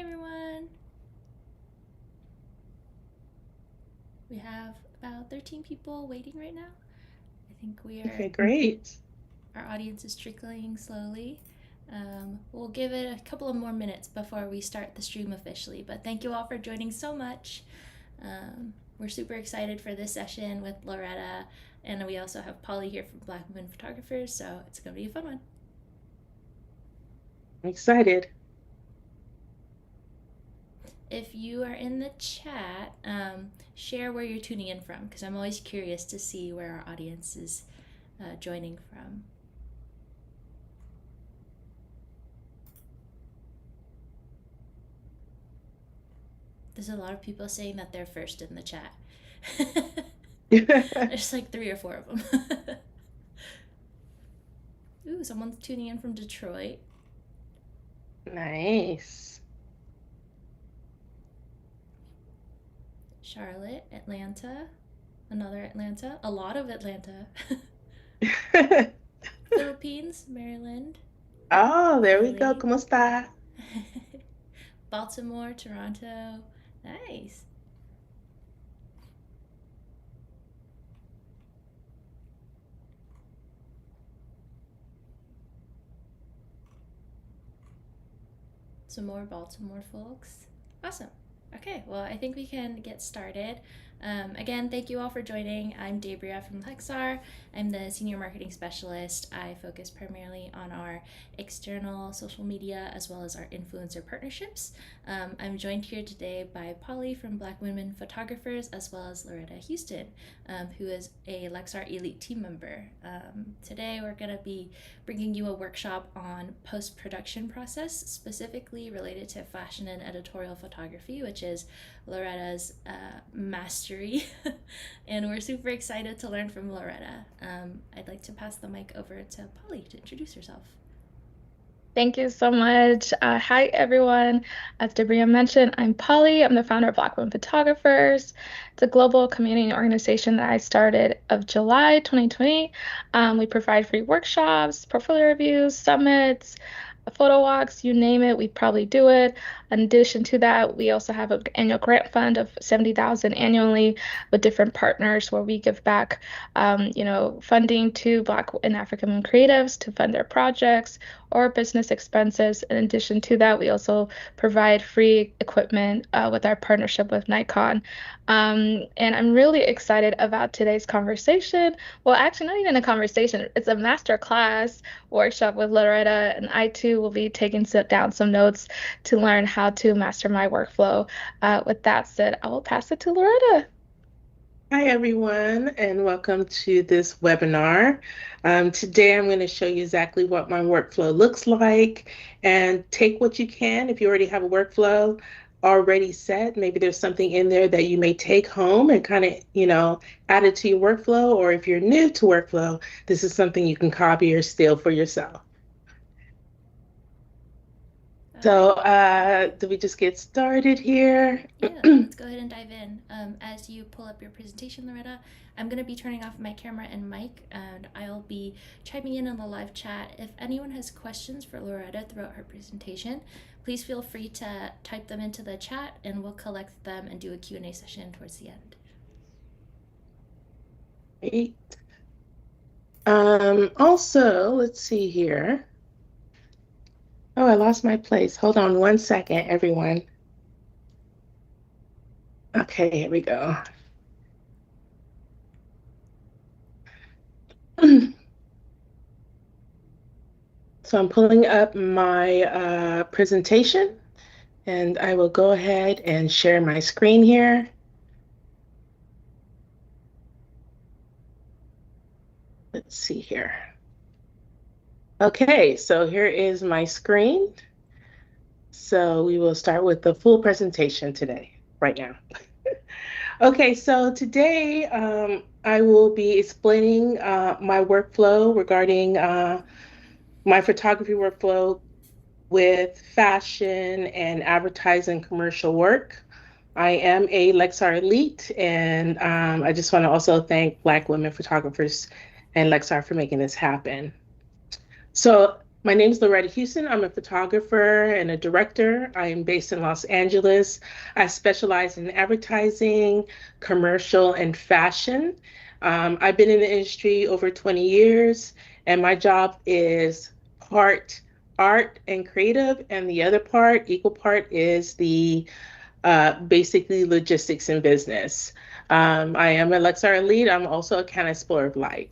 everyone. We have about 13 people waiting right now. I think Okay, great. our audience is trickling slowly. We'll give it a couple of more minutes before we start the stream officially, but thank you all for joining so much. We're super excited for this session with Laretta, and we also have Polly here from Black Women Photographers, so it's going to be a fun one. I'm excited. If you are in the chat, share where you're tuning in from, because I'm always curious to see where our audience is joining from. There's a lot of people saying that they're first in the chat. There's like 3 or 4 of them. Ooh, someone's tuning in from Detroit. Nice. Charlotte, Atlanta, another Atlanta, a lot of Atlanta. Philippines, Maryland. Oh, there we go. Philly. ¿Cómo está? Baltimore, Toronto. Nice. Some more Baltimore folks. Awesome. Okay, well, I think we can get started. Again, thank you all for joining. I'm Debria from Lexar. I'm the Senior Marketing Specialist. I focus primarily on our external social media as well as our influencer partnerships. I'm joined here today by Polly from Black Women Photographers as well as Laretta Houston, who is a Lexar Elite Team Member. Today we're going to be bringing you a workshop on post-production process, specifically related to fashion and editorial photography, which is Loretta's mastery. And we're super excited to learn from Laretta. I'd like to pass the mic over to Polly to introduce herself. Thank you so much. Hi, everyone. As Debria mentioned, I'm Polly. I'm the founder of Black Women Photographers. It's a global community organization that I started of July 2020. We provide free workshops, portfolio reviews, summits, photo walks, you name it, we probably do it. In addition to that, we also have an annual grant fund of $70,000 annually with different partners where we give back, funding to Black and African creatives to fund their projects or business expenses. In addition to that, we also provide free equipment with our partnership with Nikon. And I'm really excited about today's conversation. Well, actually, not even a conversation. It's a master class workshop with Laretta, and I too will be taking down some notes to learn how to master my workflow. With that said, I will pass it to Laretta. Hi, everyone, and welcome to this webinar. Today, I'm going to show you exactly what my workflow looks like, and take what you can. If you already have a workflow already set, maybe there's something in there that you may take home and kind of, add it to your workflow, or if you're new to workflow, this is something you can copy or steal for yourself. So, do we just get started here? Yeah, let's go ahead and dive in. As you pull up your presentation, Laretta, I'm going to be turning off my camera and mic, and I'll be chiming in the live chat. If anyone has questions for Laretta throughout her presentation, please feel free to type them into the chat, and we'll collect them and do a Q&A session towards the end. Great. Also, let's see here. Oh, I lost my place. Hold on 1 second, everyone. Okay, here we go. So I'm pulling up my presentation, and I will go ahead and share my screen here. Let's see here. Okay, so here is my screen. So we will start with the full presentation today, right now. Okay, so today I will be explaining my workflow regarding my photography workflow with fashion and advertising commercial work. I am a Lexar Elite, and I just want to also thank Black Women Photographers and Lexar for making this happen. So My name is Laretta Houston. I'm a photographer and a director. I am based in Los Angeles. I specialize in advertising, commercial, and fashion. I've been in the industry over 20 years, and my job is part art and creative, and the other part, equal part, is the basically logistics and business. I am a Lexar Elite. I'm also a Can Explorer of Light.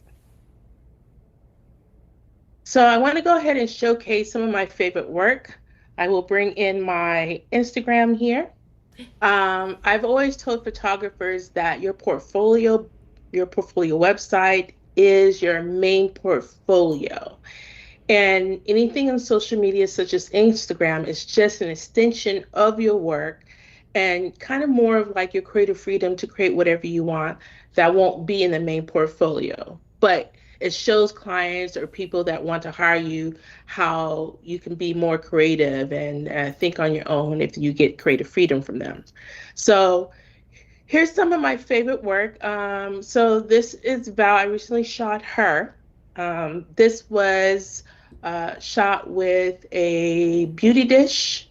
So I want to go ahead and showcase some of my favorite work. I will bring in my Instagram here. I've always told photographers that your portfolio website is your main portfolio. And anything on social media, such as Instagram, is just an extension of your work and kind of more of like your creative freedom to create whatever you want that won't be in the main portfolio. But it shows clients or people that want to hire you how you can be more creative and think on your own if you get creative freedom from them. So here's some of my favorite work. So this is Val. I recently shot her. This was shot with a beauty dish.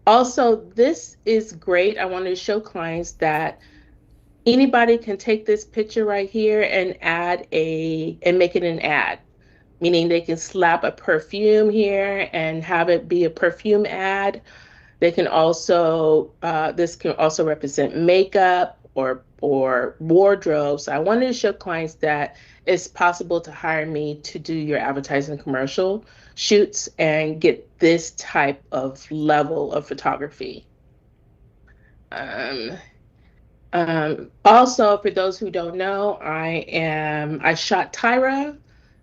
Also, this is great. I wanted to show clients that anybody can take this picture right here and make it an ad, meaning they can slap a perfume here and have it be a perfume ad. They can also, this can also represent makeup or wardrobe. So I wanted to show clients that it's possible to hire me to do your advertising commercial shoots and get this type of level of photography. Also, for those who don't know, I shot Tyra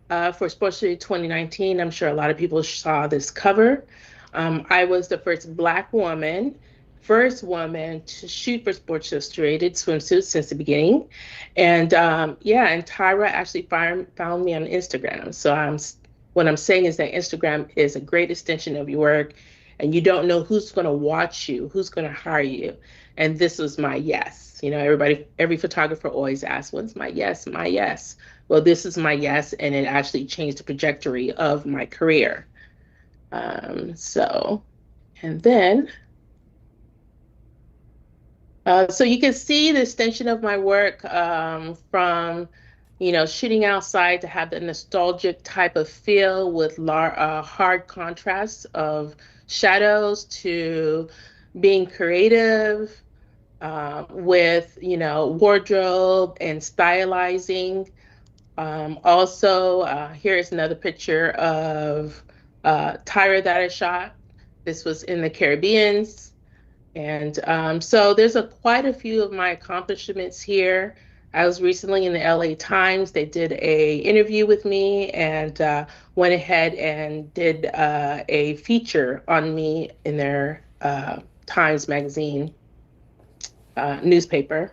for Sports Illustrated 2019. I'm sure a lot of people saw this cover. I was the first Black woman, to shoot for Sports Illustrated swimsuits since the beginning. And and Tyra actually found me on Instagram. So what I'm saying is that Instagram is a great extension of your work, and you don't know who's going to watch you, who's going to hire you. And this was my yes. You know, every photographer always asks, what's my yes? My yes. Well, this is my yes, and it actually changed the trajectory of my career. So you can see the extension of my work from, shooting outside to have the nostalgic type of feel with hard contrasts of shadows to being creative with, wardrobe and stylizing. Also, here's another picture of Tyra that I shot. This was in the Caribbean. And so there's quite a few of my accomplishments here. I was recently in the LA Times. They did an interview with me and went ahead and did a feature on me in their Times Magazine newspaper.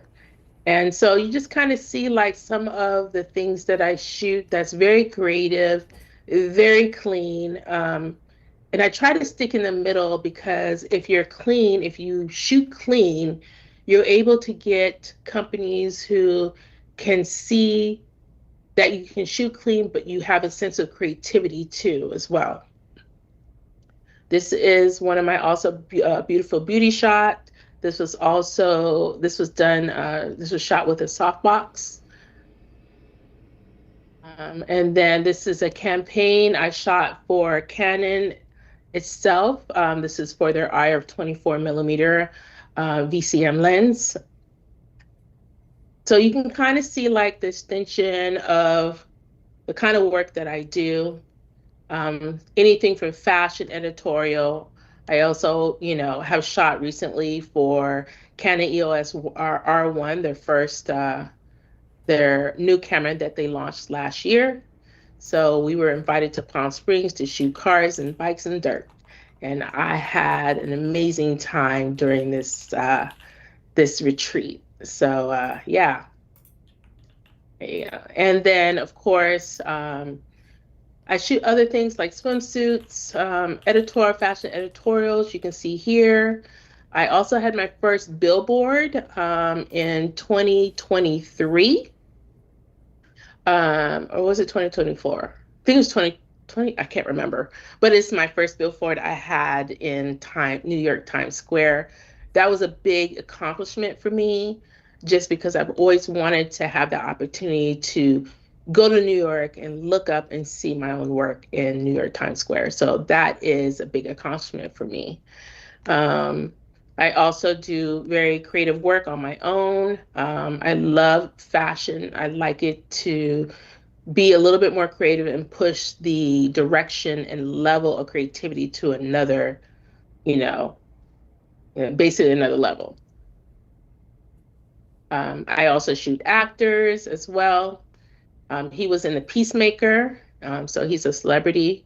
And so you just kind of see like some of the things that I shoot that's very creative, very clean. And I try to stick in the middle because if you shoot clean, you're able to get companies who can see that you can shoot clean, but you have a sense of creativity too as well. This is one of my also beautiful beauty shot. This was shot with a softbox. And then this is a campaign I shot for Canon itself. This is for their IR 24mm VCM lens. So you can kind of see like the extension of the kind of work that I do. Anything from fashion, editorial. I also, have shot recently for Canon EOS R1, their new camera that they launched last year. So we were invited to Palm Springs to shoot cars and bikes and dirt. And I had an amazing time during this retreat. So yeah. And then of course, I shoot other things like swimsuits, fashion editorials, you can see here. I also had my first billboard in 2023. Or was it 2024? think it was 2020, I can't remember, but it's my first billboard I had in New York Times Square. That was a big accomplishment for me, just because I've always wanted to have the opportunity to go to New York and look up and see my own work in New York Times Square. So that is a big accomplishment for me. I also do very creative work on my own. I love fashion. I like it to be a little bit more creative and push the direction and level of creativity to another, basically another level. I also shoot actors as well. He was in The Peacemaker, so he's a celebrity.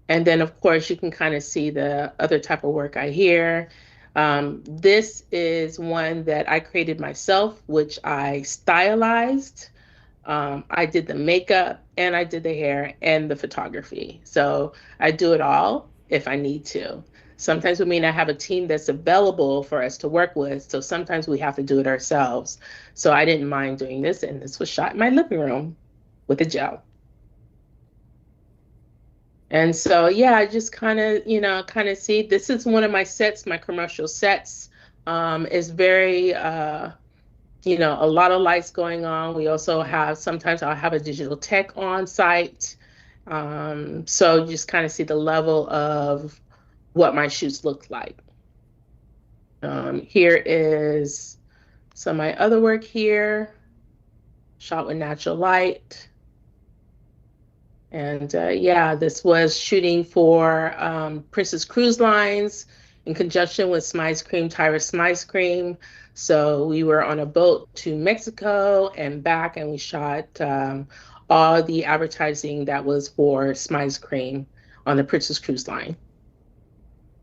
And then, of course, you can kind of see the other type of work I hear. This is one that I created myself, which I stylized. I did the makeup and I did the hair and the photography. So I do it all if I need to. Sometimes we may not have a team that's available for us to work with. So sometimes we have to do it ourselves. So I didn't mind doing this. And this was shot in my living room with a gel. And so, yeah, I just kind of see, this is one of my sets, my commercial sets. Is very, a lot of lights going on. We also have, sometimes I'll have a digital tech on site. So you just kind of see the level of what my shoots look like. Here is some of my other work here, shot with natural light. And yeah, this was shooting for Princess Cruise Lines in conjunction with Smize Cream, Tyra Smize Cream. So we were on a boat to Mexico and back, and we shot all the advertising that was for Smize Cream on the Princess Cruise Line.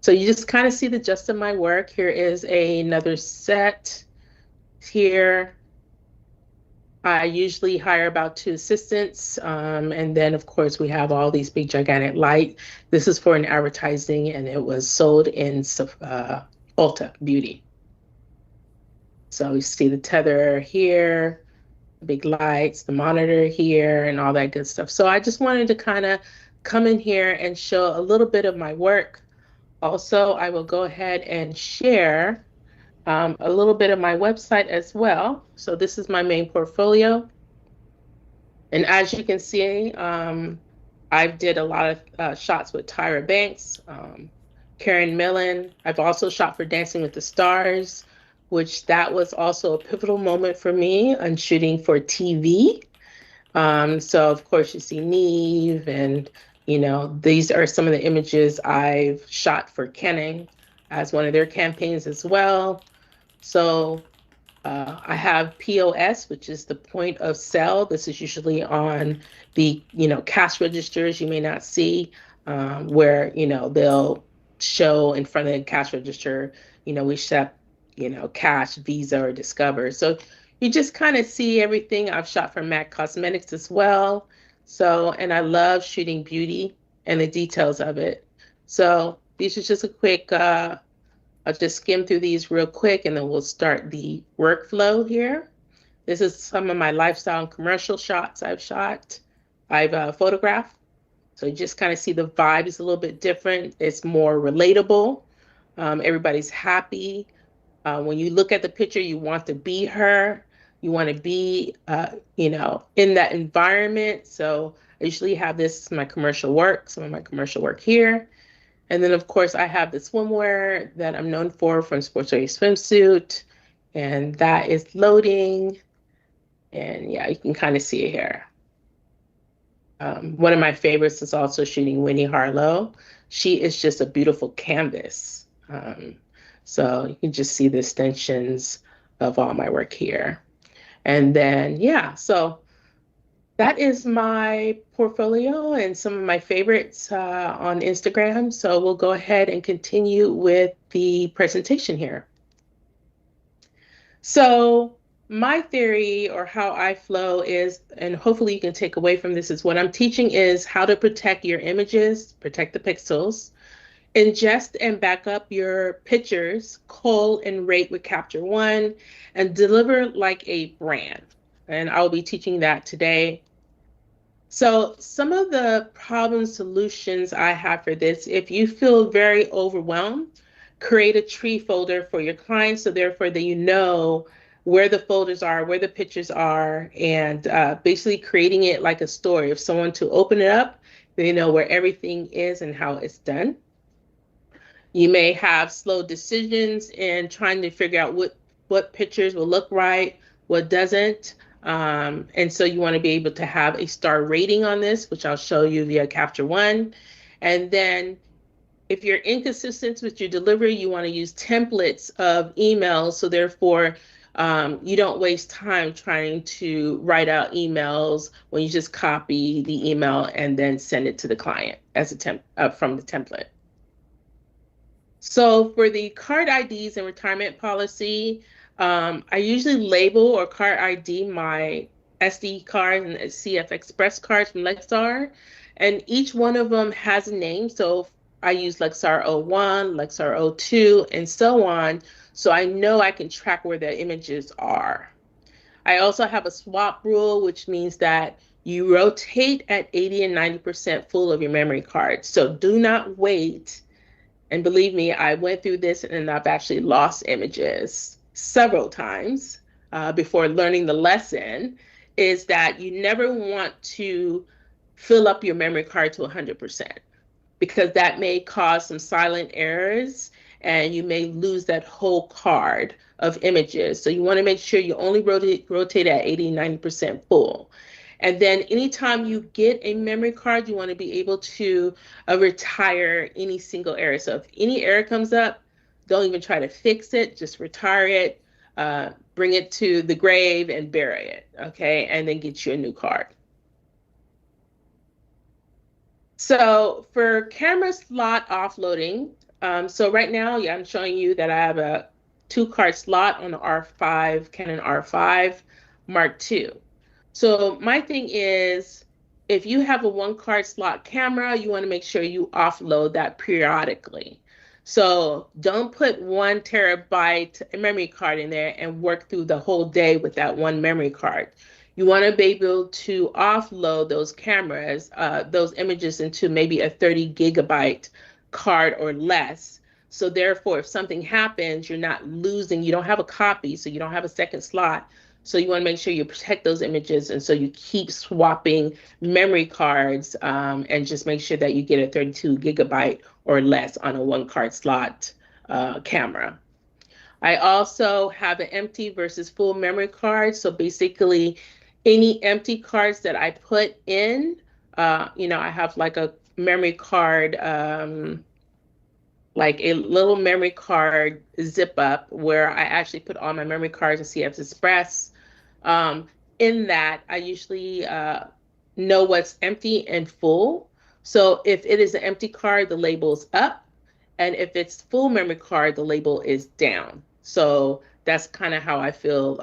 So you just kind of see the gist of my work. Here is another set here. I usually hire about 2 assistants. And then, of course, we have all these big, gigantic light. This is for an advertising, and it was sold in Ulta Beauty. So you see the tether here, the big lights, the monitor here, and all that good stuff. So I just wanted to kind of come in here and show a little bit of my work. Also, I will go ahead and share a little bit of my website as well. So this is my main portfolio. And as you can see, I did a lot of shots with Tyra Banks, Karen Millen. I've also shot for Dancing with the Stars, which that was also a pivotal moment for me on shooting for TV. So of course you see Neve, and these are some of the images I've shot for Kenning as one of their campaigns as well. So I have POS, which is the point of sale. This is usually on the, cash registers you may not see, where, they'll show in front of the cash register, we accept, cash, Visa, or Discover. So you just kind of see everything. I've shot for MAC Cosmetics as well. So, and I love shooting beauty and the details of it. So these are just a quick, I'll just skim through these real quick, and then we'll start the workflow here. This is some of my lifestyle and commercial shots I've photographed. So you just kind of see the vibe is a little bit different. It's more relatable. Everybody's happy. When you look at the picture, you want to be her. You want to be, in that environment. So I usually have this as my commercial work, some of my commercial work here. And then, of course, I have the swimwear that I'm known for from Sportswear Swimsuit, and that is loading. And yeah, you can kind of see it here. One of my favorites is also shooting Winnie Harlow. She is just a beautiful canvas. So you can just see the extensions of all my work here. And then, yeah, so that is my portfolio and some of my favorites on Instagram. So we'll go ahead and continue with the presentation here. So my theory, or how I flow, is, and hopefully you can take away from this, is what I'm teaching is how to protect your images, protect the pixels, ingest and back up your pictures, cull and rate with Capture One, and deliver like a brand. And I'll be teaching that today. So some of the problem solutions I have for this, if you feel very overwhelmed, create a tree folder for your clients so therefore that you know where the folders are, where the pictures are, and basically creating it like a story. If someone to open it up, they know where everything is and how it's done. You may have slow decisions in trying to figure out what pictures will look right, what doesn't. And so you want to be able to have a star rating on this, which I'll show you via Capture One. And then if you're inconsistent with your delivery, you want to use templates of emails. So therefore, you don't waste time trying to write out emails when you just copy the email and then send it to the client as a from the template. So for the card IDs and retirement policy, I usually label or card ID my SD card and CF Express cards from Lexar, and each one of them has a name. So I use Lexar 01, Lexar 02, and so on, so I know I can track where the images are. I also have a swap rule, which means that you rotate at 80 and 90% full of your memory card. So do not wait. And believe me, I went through this and I've actually lost images several times before learning the lesson, is that you never want to fill up your memory card to 100% because that may cause some silent errors and you may lose that whole card of images. So you want to make sure you only rotate at 80, 90% full. And then anytime you get a memory card, you want to be able to retire any single error. So if any error comes up, don't even try to fix it, just retire it, bring it to the grave and bury it, okay? And then get you a new card. So for camera slot offloading, so right now, yeah, I'm showing you that I have a 2-card slot on the R5, Canon R5 Mark II. So my thing is, if you have a 1-card slot camera, you want to make sure you offload that periodically. So don't put 1 terabyte memory card in there and work through the whole day with that 1 memory card. You want to be able to offload those cameras, those images into maybe a 30 gigabyte card or less. So therefore, if something happens, you're not losing, you don't have a copy, so you don't have a second slot. So you want to make sure you protect those images, and so you keep swapping memory cards and just make sure that you get a 32 gigabyte or less on a 1-card slot camera. I also have an empty versus full memory card. So basically, any empty cards that I put in, you know, I have like a memory card, like a little memory card zip up where I actually put all my memory cards in CF Express. In that, I usually know what's empty and full. So if it is an empty card, the label's up. And if it's full memory card, the label is down. So that's kind of how I feel,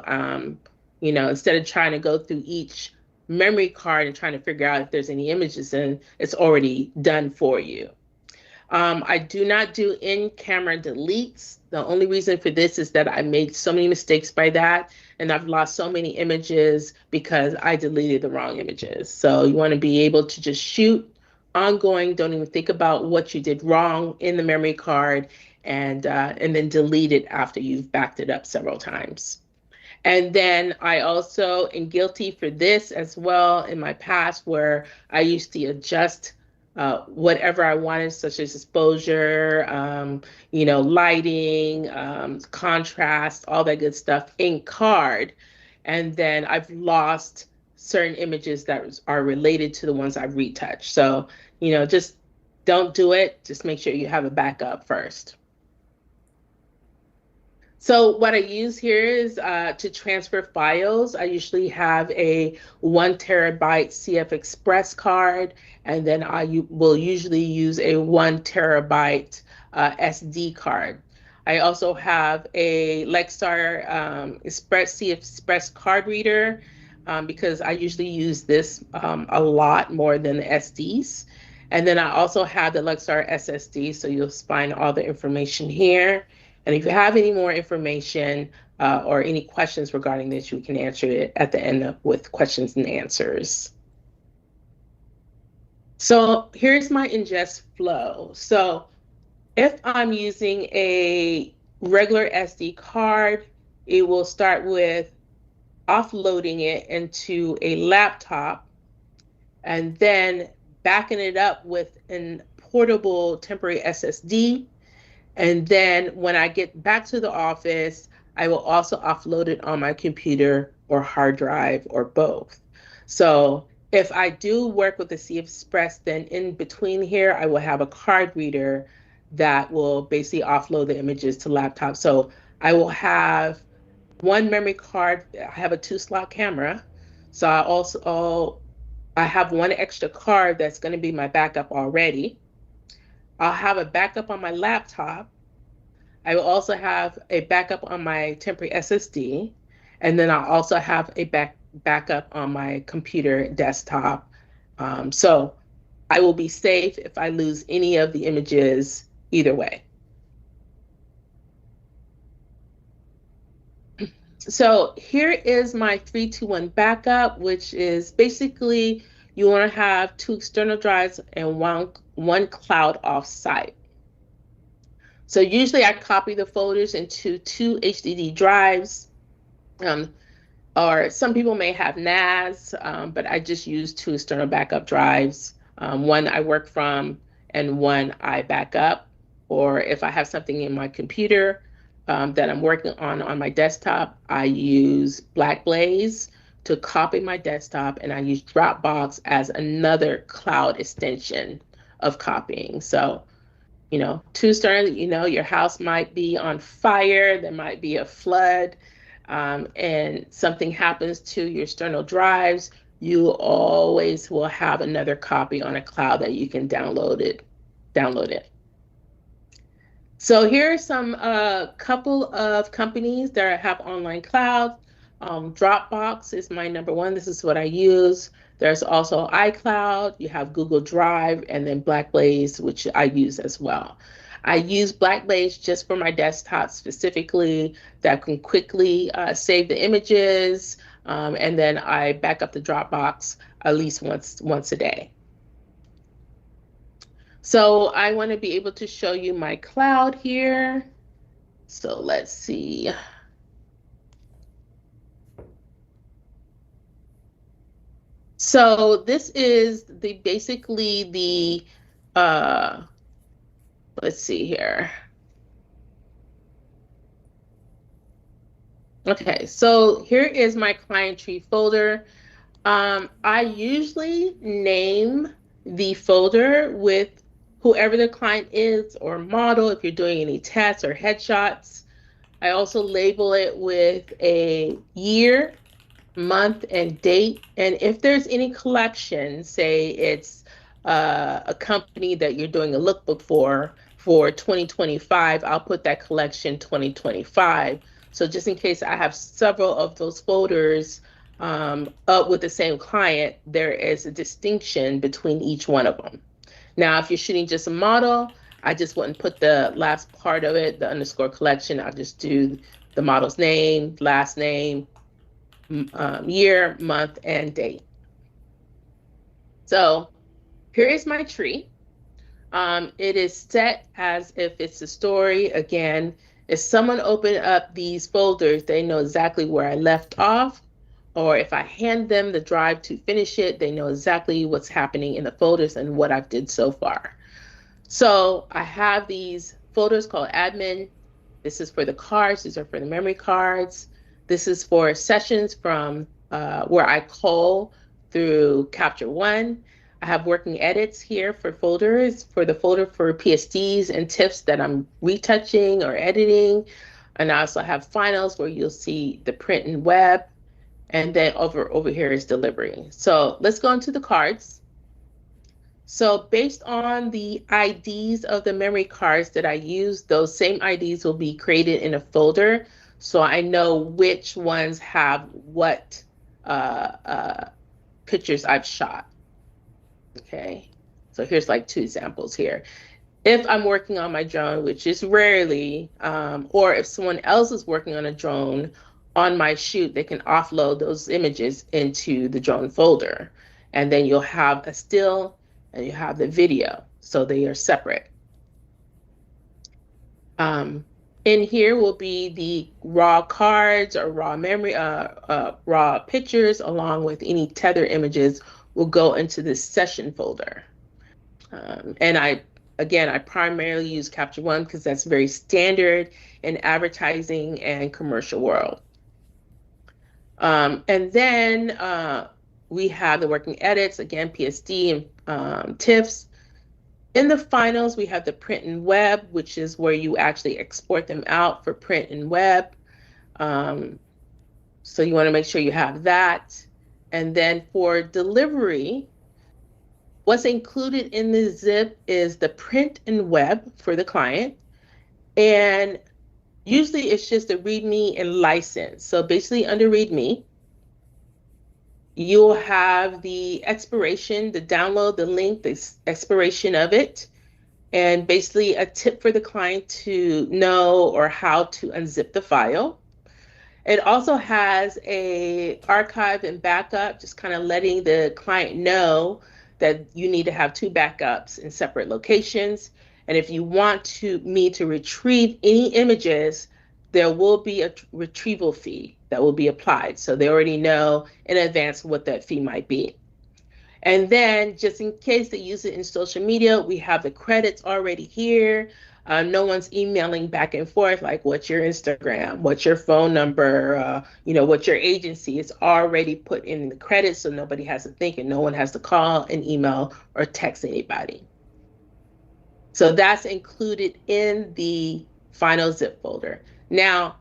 you know, instead of trying to go through each memory card and trying to figure out if there's any images in, it's already done for you. I do not do in-camera deletes. The only reason for this is that I made so many mistakes by that, and I've lost so many images because I deleted the wrong images. So you want to be able to just shoot ongoing, don't even think about what you did wrong in the memory card, and then delete it after you've backed it up several times. And then I also am guilty for this as well in my past, where I used to adjust whatever I wanted, such as exposure, you know, lighting, contrast, all that good stuff in card. And then I've lost certain images that are related to the ones I've retouched. So, you know, just don't do it. Just make sure you have a backup first. So what I use here is to transfer files. I usually have a 1 terabyte CF Express card, and then I will usually use a 1 terabyte SD card. I also have a Lexar CF Express card reader because I usually use this a lot more than the SDs. And then I also have the Lexar SSD, so you'll find all the information here. And if you have any more information or any questions regarding this, you can answer it at the end with questions and answers. So here's my ingest flow. So if I'm using a regular SD card, it will start with offloading it into a laptop and then backing it up with a portable temporary SSD. And then when I get back to the office, I will also offload it on my computer or hard drive or both. So if I do work with the C Express, then in between here, I will have a card reader that will basically offload the images to laptop. So I will have one memory card. I have a 2-slot camera. So I have one extra card that's going to be my backup already. I'll have a backup on my laptop. I will also have a backup on my temporary SSD, and then I'll also have a backup on my computer desktop. So I will be safe if I lose any of the images either way. So here is my 3-2-1 backup, which is basically you want to have 2 external drives and one cloud offsite. So usually I copy the folders into 2 HDD drives, or some people may have NAS, but I just use 2 external backup drives. One I work from and one I back up. Or if I have something in my computer that I'm working on my desktop, I use Blackblaze to copy my desktop, and I use Dropbox as another cloud extension of copying. So, 2 external, your house might be on fire, there might be a flood, and something happens to your external drives, you always will have another copy on a cloud that you can download it. So here are some couple of companies that have online clouds. Dropbox is my number one. This is what I use. There's also iCloud, you have Google Drive, and then Blackblaze, which I use as well. I use Blackblaze just for my desktop specifically that can quickly save the images, and then I back up the Dropbox at least once a day. So I want to be able to show you my cloud here. So let's see. So this is basically the, let's see here. Okay, so here is my client tree folder. I usually name the folder with whoever the client is or model if you're doing any tests or headshots. I also label it with a year, month, and date. And if there's any collection, say it's a company that you're doing a lookbook for 2025, I'll put that collection 2025. So just in case I have several of those folders up with the same client, there is a distinction between each one of them. Now, if you're shooting just a model, I just wouldn't put the last part of it, the underscore collection. I'll just do the model's name, last name, year, month, and date. So here is my tree. It is set as if it's a story. Again, if someone opened up these folders, they know exactly where I left off. Or if I hand them the drive to finish it, they know exactly what's happening in the folders and what I've did so far. So I have these folders called admin. This is for the cards. These are for the memory cards. This is for sessions from where I cull through Capture One. I have working edits here for folders, for the folder for PSDs and TIFFs that I'm retouching or editing. And I also have finals where you'll see the print and web. And then over here is delivery. So let's go into the cards. So based on the IDs of the memory cards that I use, those same IDs will be created in a folder. So I know which ones have what pictures I've shot. Okay, so here's like 2 examples here. If I'm working on my drone, which is rarely, or if someone else is working on a drone on my shoot, they can offload those images into the drone folder. And then you'll have a still and you have the video. So they are separate. In here will be the raw cards or raw memory, raw pictures, along with any tether images will go into this session folder. And I primarily use Capture One because that's very standard in advertising and commercial world. And then we have the working edits, again, PSD and TIFFs. In the finals, we have the print and web, which is where you actually export them out for print and web. So you want to make sure you have that. And then for delivery, what's included in the zip is the print and web for the client. And usually it's just a README and license. So basically under README, you'll have the expiration, the download, the link, the expiration of it, and basically a tip for the client to know or how to unzip the file. It also has a archive and backup, just kind of letting the client know that you need to have 2 backups in separate locations. And if you want me to retrieve any images, there will be a retrieval fee that will be applied. So they already know in advance what that fee might be. And then just in case they use it in social media, we have the credits already here. No one's emailing back and forth like, what's your Instagram, what's your phone number, what's your agency. It's already put in the credits, so nobody has to think and no one has to call and email or text anybody. So that's included in the final zip folder. Now,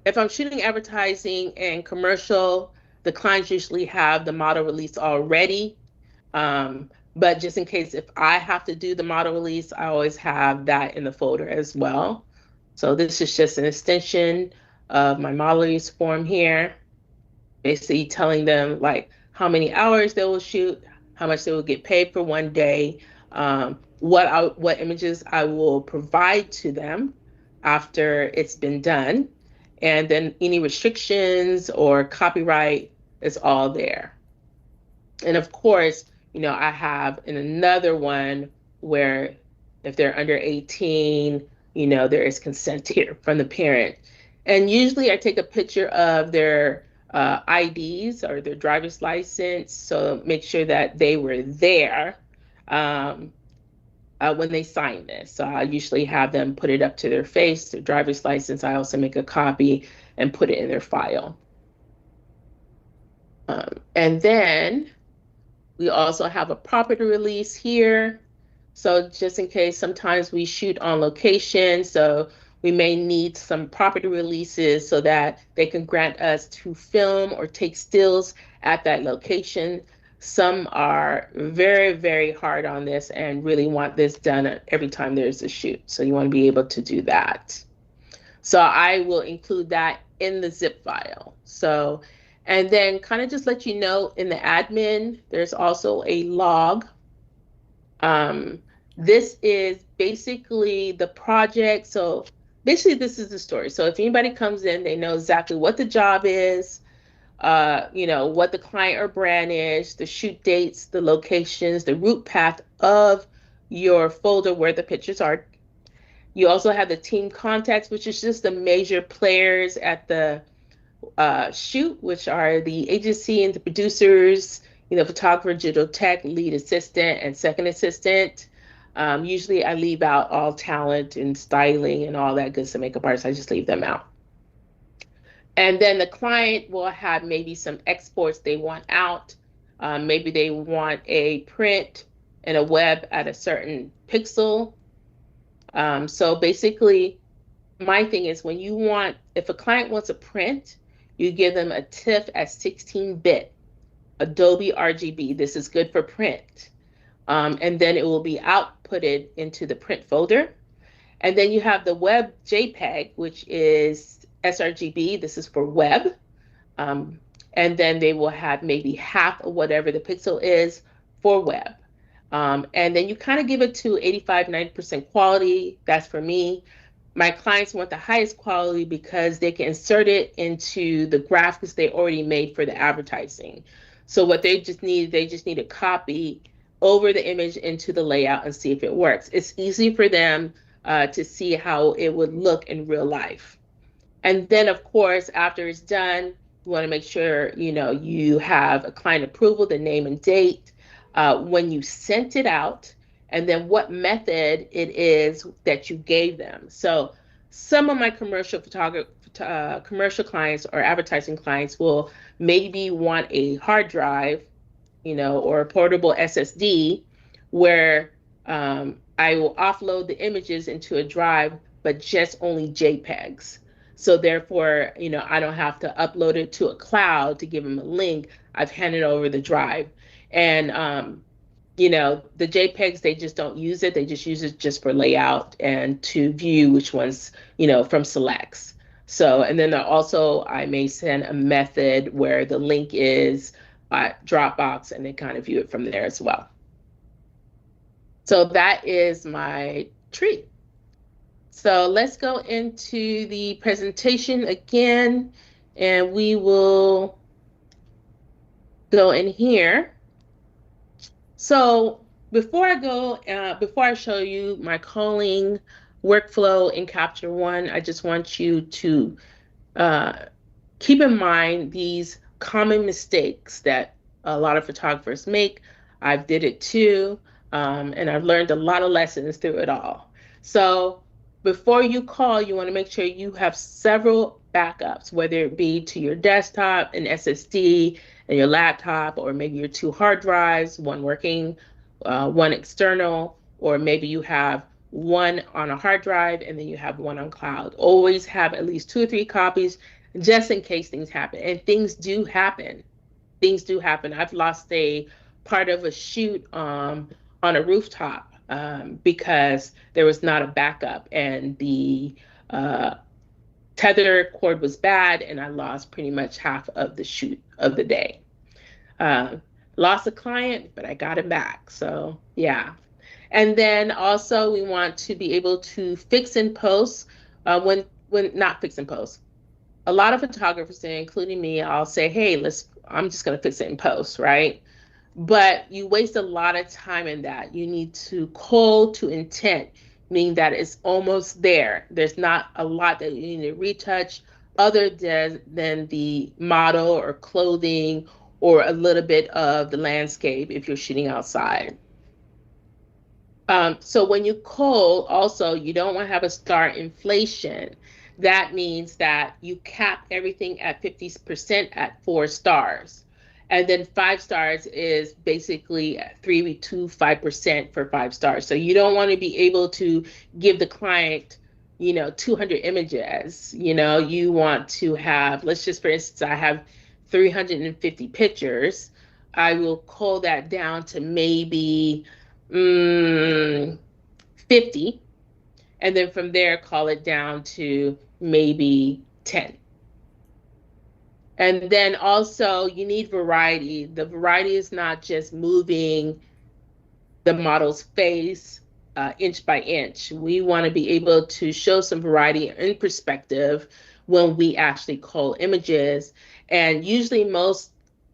if I'm shooting advertising and commercial, the clients usually have the model release already. But just in case if I have to do the model release, I always have that in the folder as well. So this is just an extension of my model release form here, basically telling them like how many hours they will shoot, how much they will get paid for one day, what images I will provide to them after it's been done, and then any restrictions or copyright is all there. And of course, I have in another one where if they're under 18, there is consent here from the parent. And usually I take a picture of their IDs or their driver's license, so make sure that they were there when they sign this. So I usually have them put it up to their face, their driver's license. I also make a copy and put it in their file. And then we also have a property release here. So just in case, sometimes we shoot on location, so we may need some property releases so that they can grant us to film or take stills at that location. Some are very, very hard on this and really want this done every time there's a shoot. So you want to be able to do that. So I will include that in the zip file. So, and then kind of just let you know in the admin, there's also a log. This is basically the project. So basically this is the story. So if anybody comes in, they know exactly what the job is, what the client or brand is, the shoot dates, the locations, the route path of your folder where the pictures are. You also have the team contacts, which is just the major players at the shoot, which are the agency and the producers, photographer, digital tech, lead assistant, and second assistant. Usually I leave out all talent and styling and all that good stuff, makeup artists, I just leave them out. And then the client will have maybe some exports they want out. Maybe they want a print and a web at a certain pixel. So basically, my thing is if a client wants a print, you give them a TIFF at 16-bit, Adobe RGB. This is good for print. And then it will be outputted into the print folder. And then you have the web JPEG, which is sRGB. This is for web. And then they will have maybe half of whatever the pixel is for web. And then you kind of give it to 85–90% quality. That's for me. My clients want the highest quality because they can insert it into the graphics they already made for the advertising. So what they just need a copy over the image into the layout and see if it works. It's easy for them to see how it would look in real life. And then, of course, after it's done, you want to make sure, you have a client approval, the name and date, when you sent it out, and then what method it is that you gave them. So some of my commercial clients or advertising clients will maybe want a hard drive, or a portable SSD, where I will offload the images into a drive, but just only JPEGs. So therefore, I don't have to upload it to a cloud to give them a link. I've handed over the drive. And, the JPEGs, they just don't use it. They just use it just for layout and to view which ones, from selects. So, and then also I may send a method where the link is Dropbox, and they kind of view it from there as well. So that is my tree. So let's go into the presentation again, and we will go in here. So before I show you my calling workflow in Capture One, I just want you to keep in mind these common mistakes that a lot of photographers make. I've did it too, and I've learned a lot of lessons through it all. So before you call, you want to make sure you have several backups, whether it be to your desktop, an SSD, and your laptop, or maybe your 2 hard drives, one working, one external, or maybe you have one on a hard drive and then you have one on cloud. Always have at least 2 or 3 copies just in case things happen. And things do happen. Things do happen. I've lost a part of a shoot on a rooftop because there was not a backup, and the tether cord was bad, and I lost pretty much half of the shoot of the day. Lost a client, but I got him back. So yeah. And then also we want to be able to fix and post when not fix and post. A lot of photographers, including me, I'll say, hey, I'm just going to fix it in post, right? But you waste a lot of time in that. You need to call to intent, meaning that it's almost there. There's not a lot that you need to retouch other than the model or clothing or a little bit of the landscape if you're shooting outside. So when you cull, also, you don't want to have a star inflation. That means that you cap everything at 50% at 4 stars. And then 5 stars is basically 3 to 5% for 5 stars. So you don't want to be able to give the client, 200 images. You want to have, let's just, for instance, I have 350 pictures. I will cull that down to maybe 50, and then from there call it down to maybe 10. And then also you need variety. The variety is not just moving the model's face inch by inch. We want to be able to show some variety in perspective when we actually cull images. And usually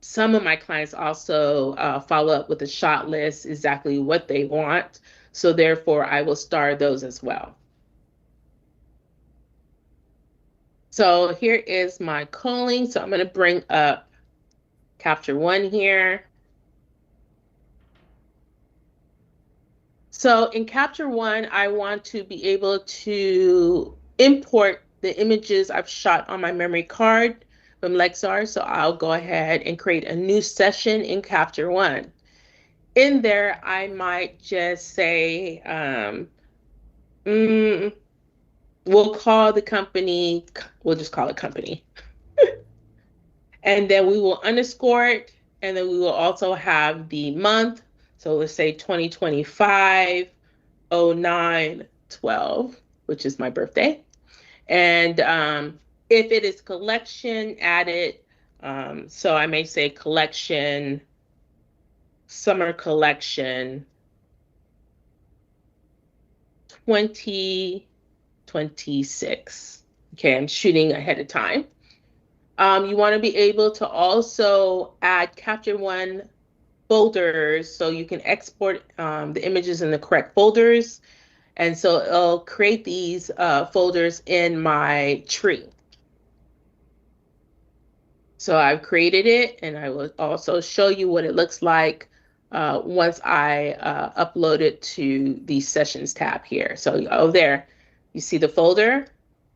some of my clients also follow up with a shot list, exactly what they want. So therefore, I will star those as well. So here is my culling. So I'm going to bring up Capture One here. So in Capture One, I want to be able to import the images I've shot on my memory card from Lexar. So I'll go ahead and create a new session in Capture One. In there, I might just say, we'll call the company, we'll just call it company. And then we will underscore it. And then we will also have the month. So let's say 2025-09-12, which is my birthday. And if it is collection, add it. So I may say collection, summer collection 2026. Okay, I'm shooting ahead of time. You want to be able to also add Capture One folders so you can export the images in the correct folders. And so it'll create these folders in my tree. So I've created it, and I will also show you what it looks like once I upload it to the Sessions tab here. So there, you see the folder,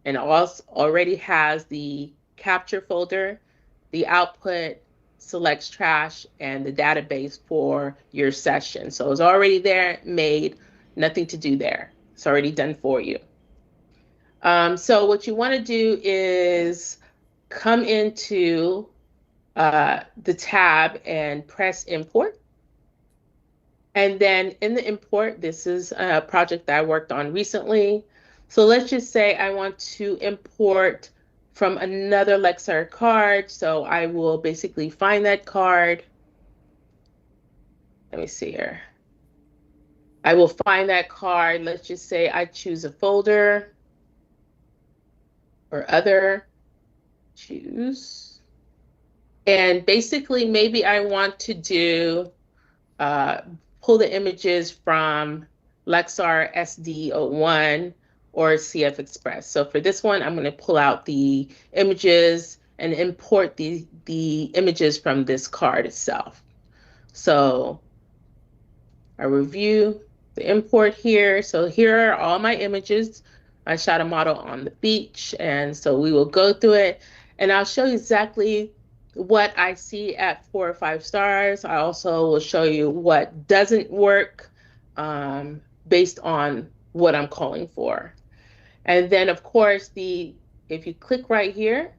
and it also already has the capture folder, the output, selects trash, and the database for your session. So it's already there, made, nothing to do there. It's already done for you. So what you want to do is come into the tab and press import. And then in the import, this is a project that I worked on recently. So let's just say I want to import from another Lexar card. So I will basically find that card. Let me see here. I will find that card. Let's just say I choose a folder or other, choose. And basically, maybe I want to do pull the images from Lexar SD01 or CF Express. So for this one, I'm going to pull out the images and import the images from this card itself. So I review the import here. So here are all my images. I shot a model on the beach, and so we will go through it, and I'll show you exactly what I see at 4 or 5 stars. I also will show you what doesn't work based on what I'm calling for. And then of course, if you click right here,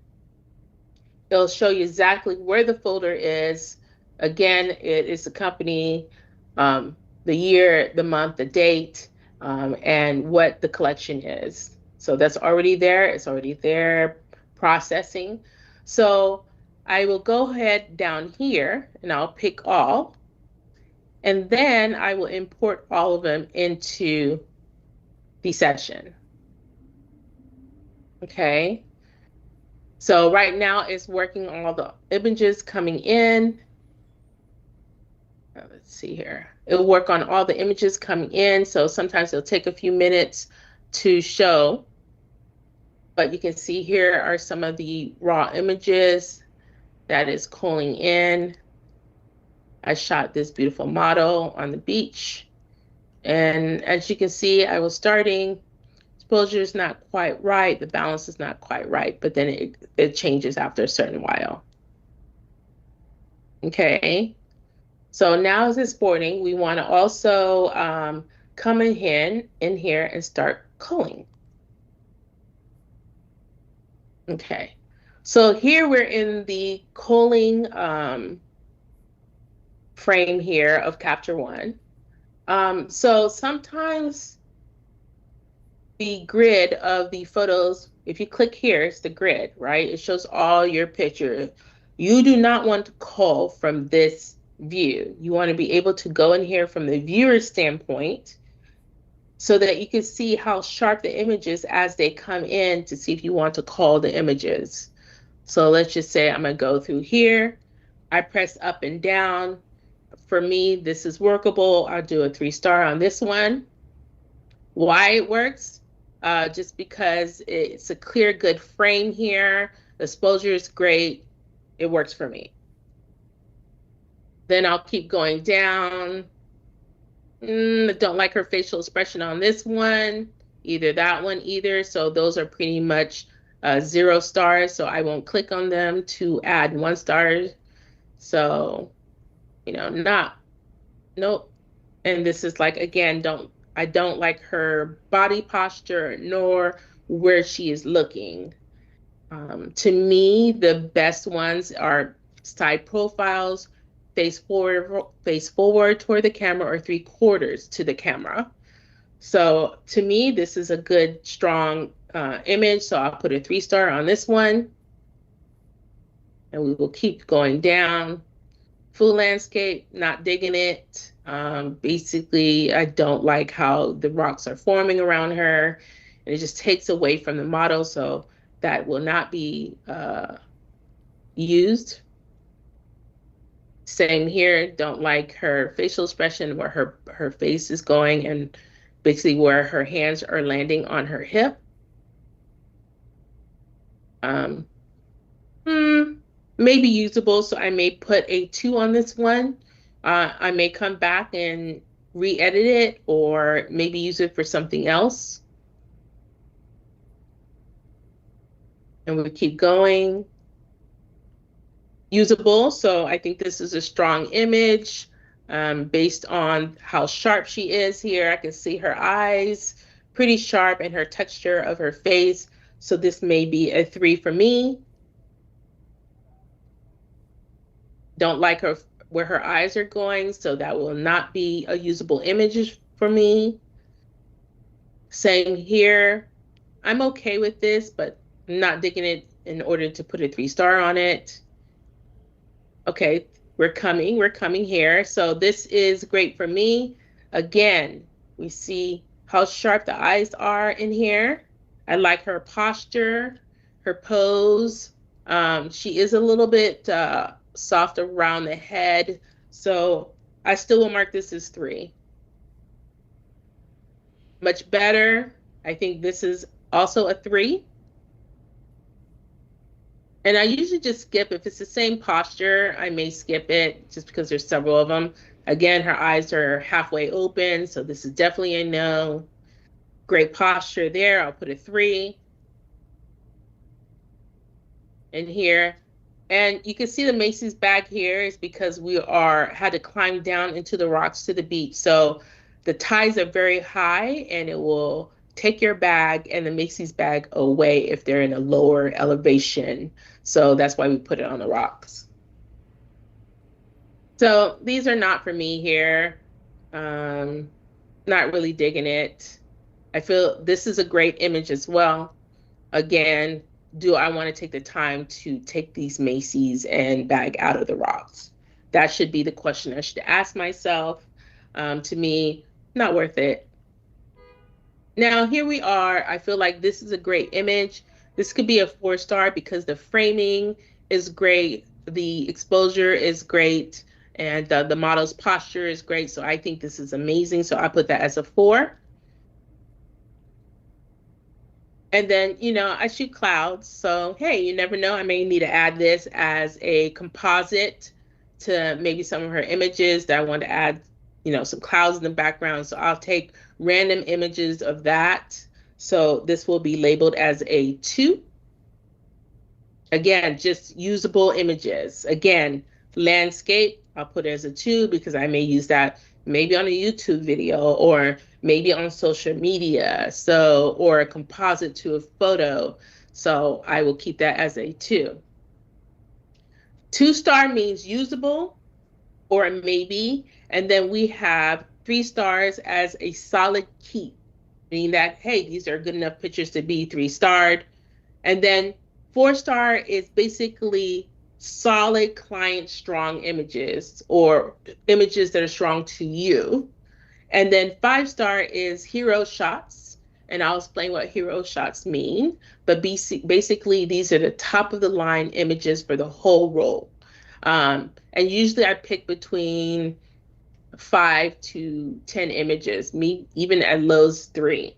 it'll show you exactly where the folder is. Again, it is the company, the year, the month, the date, and what the collection is. So that's already there. It's already there processing. So I will go ahead down here and I'll pick all. And then I will import all of them into the session. Okay. So right now it's working on all the images coming in. Let's see here. It'll work on all the images coming in. So sometimes it'll take a few minutes to show. But you can see here are some of the raw images that is calling in. I shot this beautiful model on the beach. And as you can see, I was starting, exposure is not quite right, the balance is not quite right, but then it changes after a certain while. Okay, so now as it's exporting, we want to also come in here and start culling. Okay, so here we're in the culling frame here of Capture One. So sometimes the grid of the photos, if you click here, it's the grid, right? It shows all your pictures. You do not want to cull from this view. You want to be able to go in here from the viewer standpoint so that you can see how sharp the images as they come in to see if you want to cull the images. So let's just say I'm going to go through here. I press up and down. For me, this is workable. I'll do a 3-star on this one. Why it works? Just because it's a clear, good frame here. The exposure is great. It works for me. Then I'll keep going down. I don't like her facial expression on this one. Either that one either. So those are pretty much 0 stars. So I won't click on them to add 1 star. So, you know, nope. And this is like, again, I don't like her body posture nor where she is looking. To me, the best ones are side profiles, face forward toward the camera, or 3/4 to the camera. So to me, this is a good, strong image. So I'll put a 3-star on this one. And we will keep going down. Full landscape, not digging it. Basically, I don't like how the rocks are forming around her. And it just takes away from the model. So that will not be used. Same here, don't like her facial expression, where her face is going, and basically where her hands are landing on her hip. Maybe usable, so I may put a 2 on this one. I may come back and re-edit it, or maybe use it for something else. And we keep going. Usable, so I think this is a strong image based on how sharp she is here. I can see her eyes, pretty sharp, and her texture of her face. So this may be a 3 for me. Don't like her where her eyes are going, so that will not be a usable image for me. Same here. I'm okay with this, but not digging it in order to put a 3-star on it. Okay, we're coming here. So this is great for me. Again, we see how sharp the eyes are in here. I like her posture, her pose. She is a little bit soft around the head, so I still will mark this as 3. Much better. I think this is also a 3. And I usually just skip. If it's the same posture, I may skip it just because there's several of them. Again, her eyes are halfway open, so this is definitely a no. Great posture there. I'll put a 3 in here. And you can see the Macy's bag here is because we had to climb down into the rocks to the beach. So the tides are very high, and it will take your bag and the Macy's bag away if they're in a lower elevation. So that's why we put it on the rocks. So these are not for me here. Not really digging it. I feel this is a great image as well. Again, do I want to take the time to take these Macy's and bag out of the rocks? That should be the question I should ask myself. To me, not worth it. Now, here we are. I feel like this is a great image. This could be a 4-star because the framing is great, the exposure is great, and the model's posture is great. So I think this is amazing. So I put that as a 4. And then, I shoot clouds. So, hey, you never know. I may need to add this as a composite to maybe some of her images that I want to add, some clouds in the background. So I'll take random images of that. So this will be labeled as a 2. Again, just usable images. Again, landscape, I'll put it as a 2 because I may use that maybe on a YouTube video or maybe on social media. So, or a composite to a photo. So I will keep that as a 2. 2-star means usable or a maybe. And then we have 3 stars as a solid keep, meaning that, hey, these are good enough pictures to be 3-starred. And then 4-star is basically solid client strong images or images that are strong to you. And then 5-star is hero shots. And I'll explain what hero shots mean. But basically, these are the top of the line images for the whole roll. And usually I pick between 5 to 10 images, even at lows 3.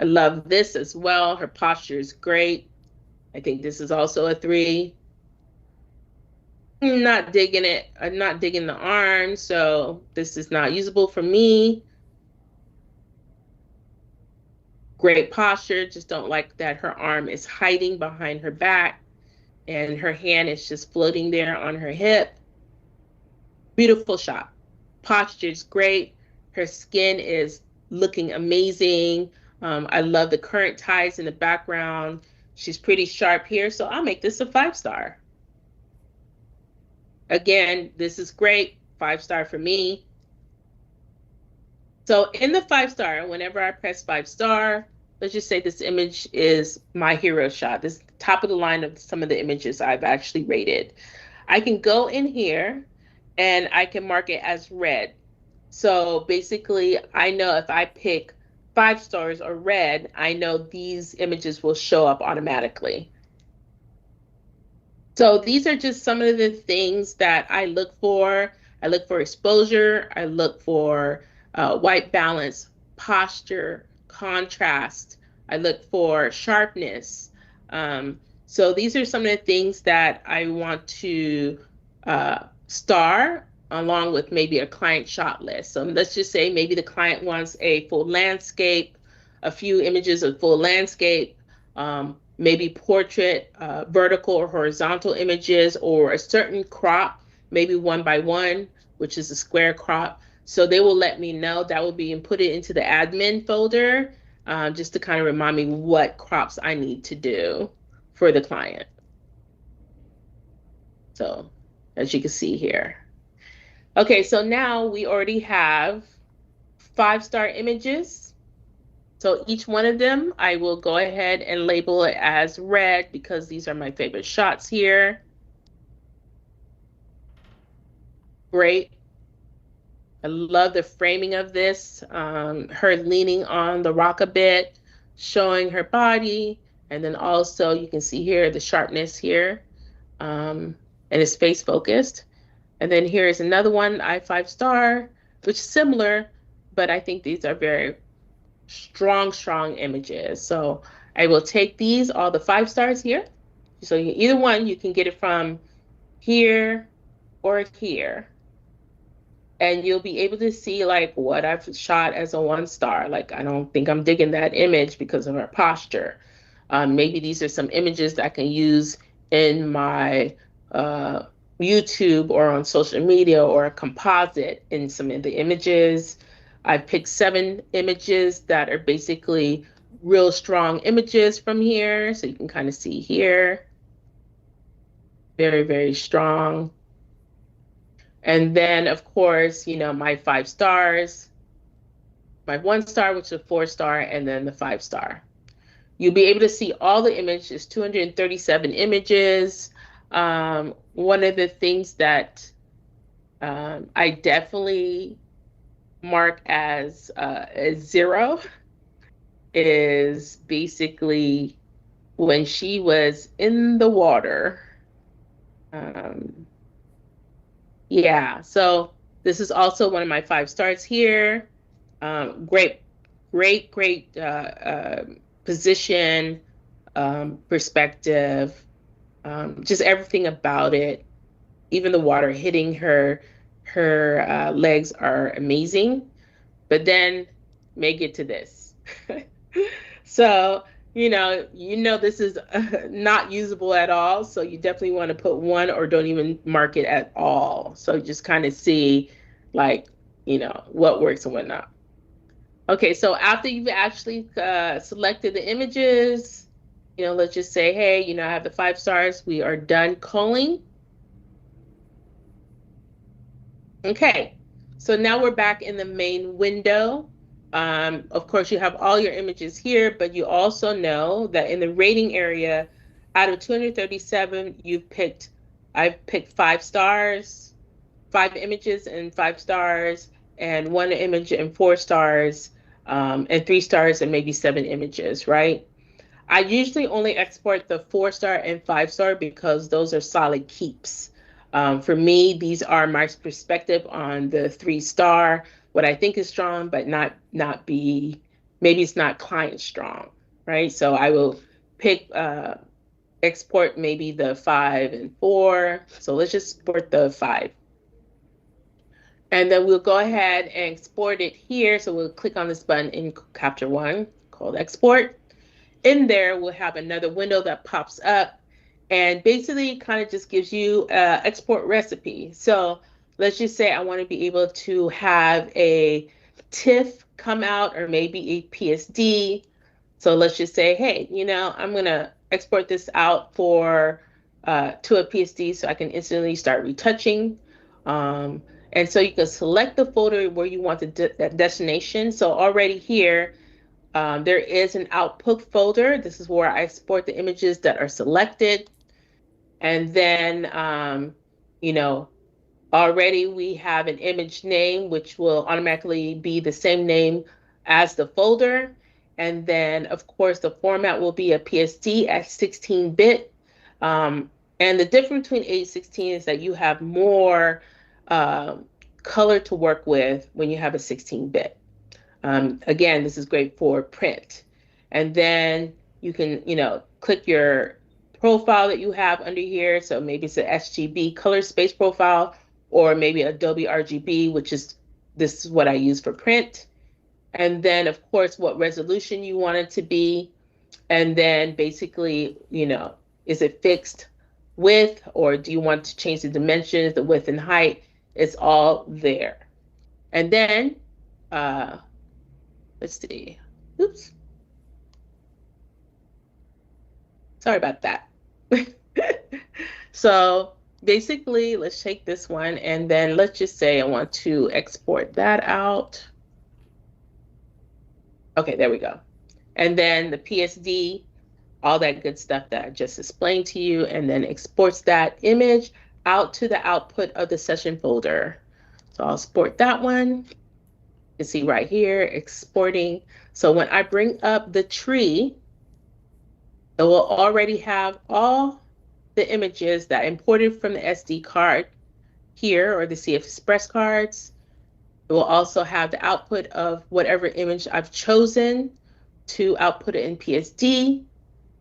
I love this as well. Her posture is great. I think this is also a 3. I'm not digging it. I'm not digging the arm, so this is not usable for me. Great posture, just don't like that her arm is hiding behind her back and her hand is just floating there on her hip. Beautiful shot. Posture is great. Her skin is looking amazing. I love the current ties in the background. She's pretty sharp here, so I'll make this a 5-star. Again, this is great. 5-star for me. So in the 5-star, whenever I press 5-star, let's just say this image is my hero shot. This is the top of the line of some of the images I've actually rated. I can go in here and I can mark it as red. So basically, I know if I pick 5 stars or red, I know these images will show up automatically. So these are just some of the things that I look for. I look for exposure. I look for white balance, posture, contrast. I look for sharpness. So these are some of the things that I want to star along with maybe a client shot list. So let's just say maybe the client wants a full landscape, a few images of full landscape, maybe portrait, vertical or horizontal images, or a certain crop, maybe 1x1, which is a square crop. So they will let me know. That will be inputted into the admin folder, just to kind of remind me what crops I need to do for the client. So as you can see here. Okay, so now we already have 5-star images. So each one of them, I will go ahead and label it as red because these are my favorite shots here. Great. I love the framing of this. Her leaning on the rock a bit, showing her body. And then also you can see here the sharpness here. And it's face focused. And then here's another one, I 5-star, which is similar, but I think these are very strong images. So I will take these, all the 5 stars here. So either one, you can get it from here or here. And you'll be able to see like what I've shot as a 1-star. Like, I don't think I'm digging that image because of her posture. Maybe these are some images that I can use in my YouTube or on social media, or a composite in some of the images. I picked 7 images that are basically real strong images from here. So you can kind of see here. Very, very strong. And then, of course, you know, my 5 stars, my 1-star, which is a 4-star, and then the 5-star. You'll be able to see all the images, 237 images. One of the things that I definitely mark as a 0 is basically when she was in the water. Yeah, so this is also one of my 5 stars here. Great position, perspective, just everything about it. Even the water hitting her legs are amazing. But then make it to this. So, you know this is not usable at all. So you definitely want to put 1 or don't even mark it at all. So just kind of see like, you know, what works and what not. Okay, so after you've actually selected the images, you know, let's just say, hey, you know, I have the 5 stars. We are done culling. Okay, so now we're back in the main window. Of course, you have all your images here, but you also know that in the rating area, out of 237, I've picked 5 stars, 5 images and 5 stars, and 1 image and 4 stars, and 3 stars and maybe 7 images, right? I usually only export the 4-star and 5-star because those are solid keeps. For me, these are my perspective on the 3-star, what I think is strong, but not be, maybe it's not client strong, right? So I will pick, export maybe the 5 and 4. So let's just export the 5. And then we'll go ahead and export it here. So we'll click on this button in Capture One called Export. In there, we'll have another window that pops up and basically kind of just gives you an export recipe. So let's just say I want to be able to have a TIFF come out or maybe a PSD. So let's just say, hey, you know, I'm going to export this out for to a PSD so I can instantly start retouching. And so you can select the folder where you want the destination. So already here, there is an output folder. This is where I export the images that are selected. And then, you know, already we have an image name, which will automatically be the same name as the folder. And then, of course, the format will be a PSD at 16-bit. And the difference between 816 is that you have more color to work with when you have a 16-bit. Again, this is great for print. And then you can, click your profile that you have under here. So maybe it's an SGB color space profile, or maybe Adobe RGB, this is what I use for print. And then, of course, what resolution you want it to be. And then basically, is it fixed width, or do you want to change the dimensions, the width and height? It's all there. And then, let's see. Oops. Sorry about that. So basically, let's take this one, and then let's just say I want to export that out. Okay, there we go. And then the PSD, all that good stuff that I just explained to you, and then exports that image out to the output of the session folder. So I'll export that one. You can see right here, exporting. So when I bring up the tree, it will already have all the images that I imported from the SD card here, or the CF Express cards. It will also have the output of whatever image I've chosen to output it in PSD,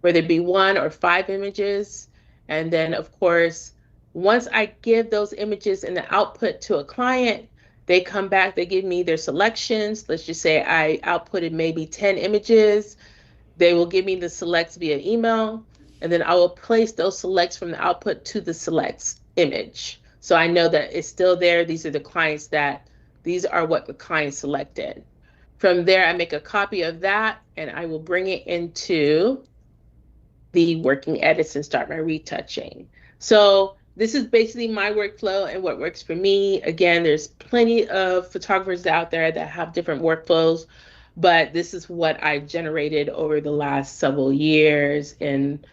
whether it be 1 or 5 images. And then, of course, once I give those images in the output to a client, they come back, they give me their selections. Let's just say I outputted maybe 10 images. They will give me the selects via email, and then I will place those selects from the output to the selects image. So I know that it's still there. These are what the client selected. From there, I make a copy of that, and I will bring it into the working edits and start my retouching. So this is basically my workflow and what works for me. Again, there's plenty of photographers out there that have different workflows, but this is what I generated over the last several years, and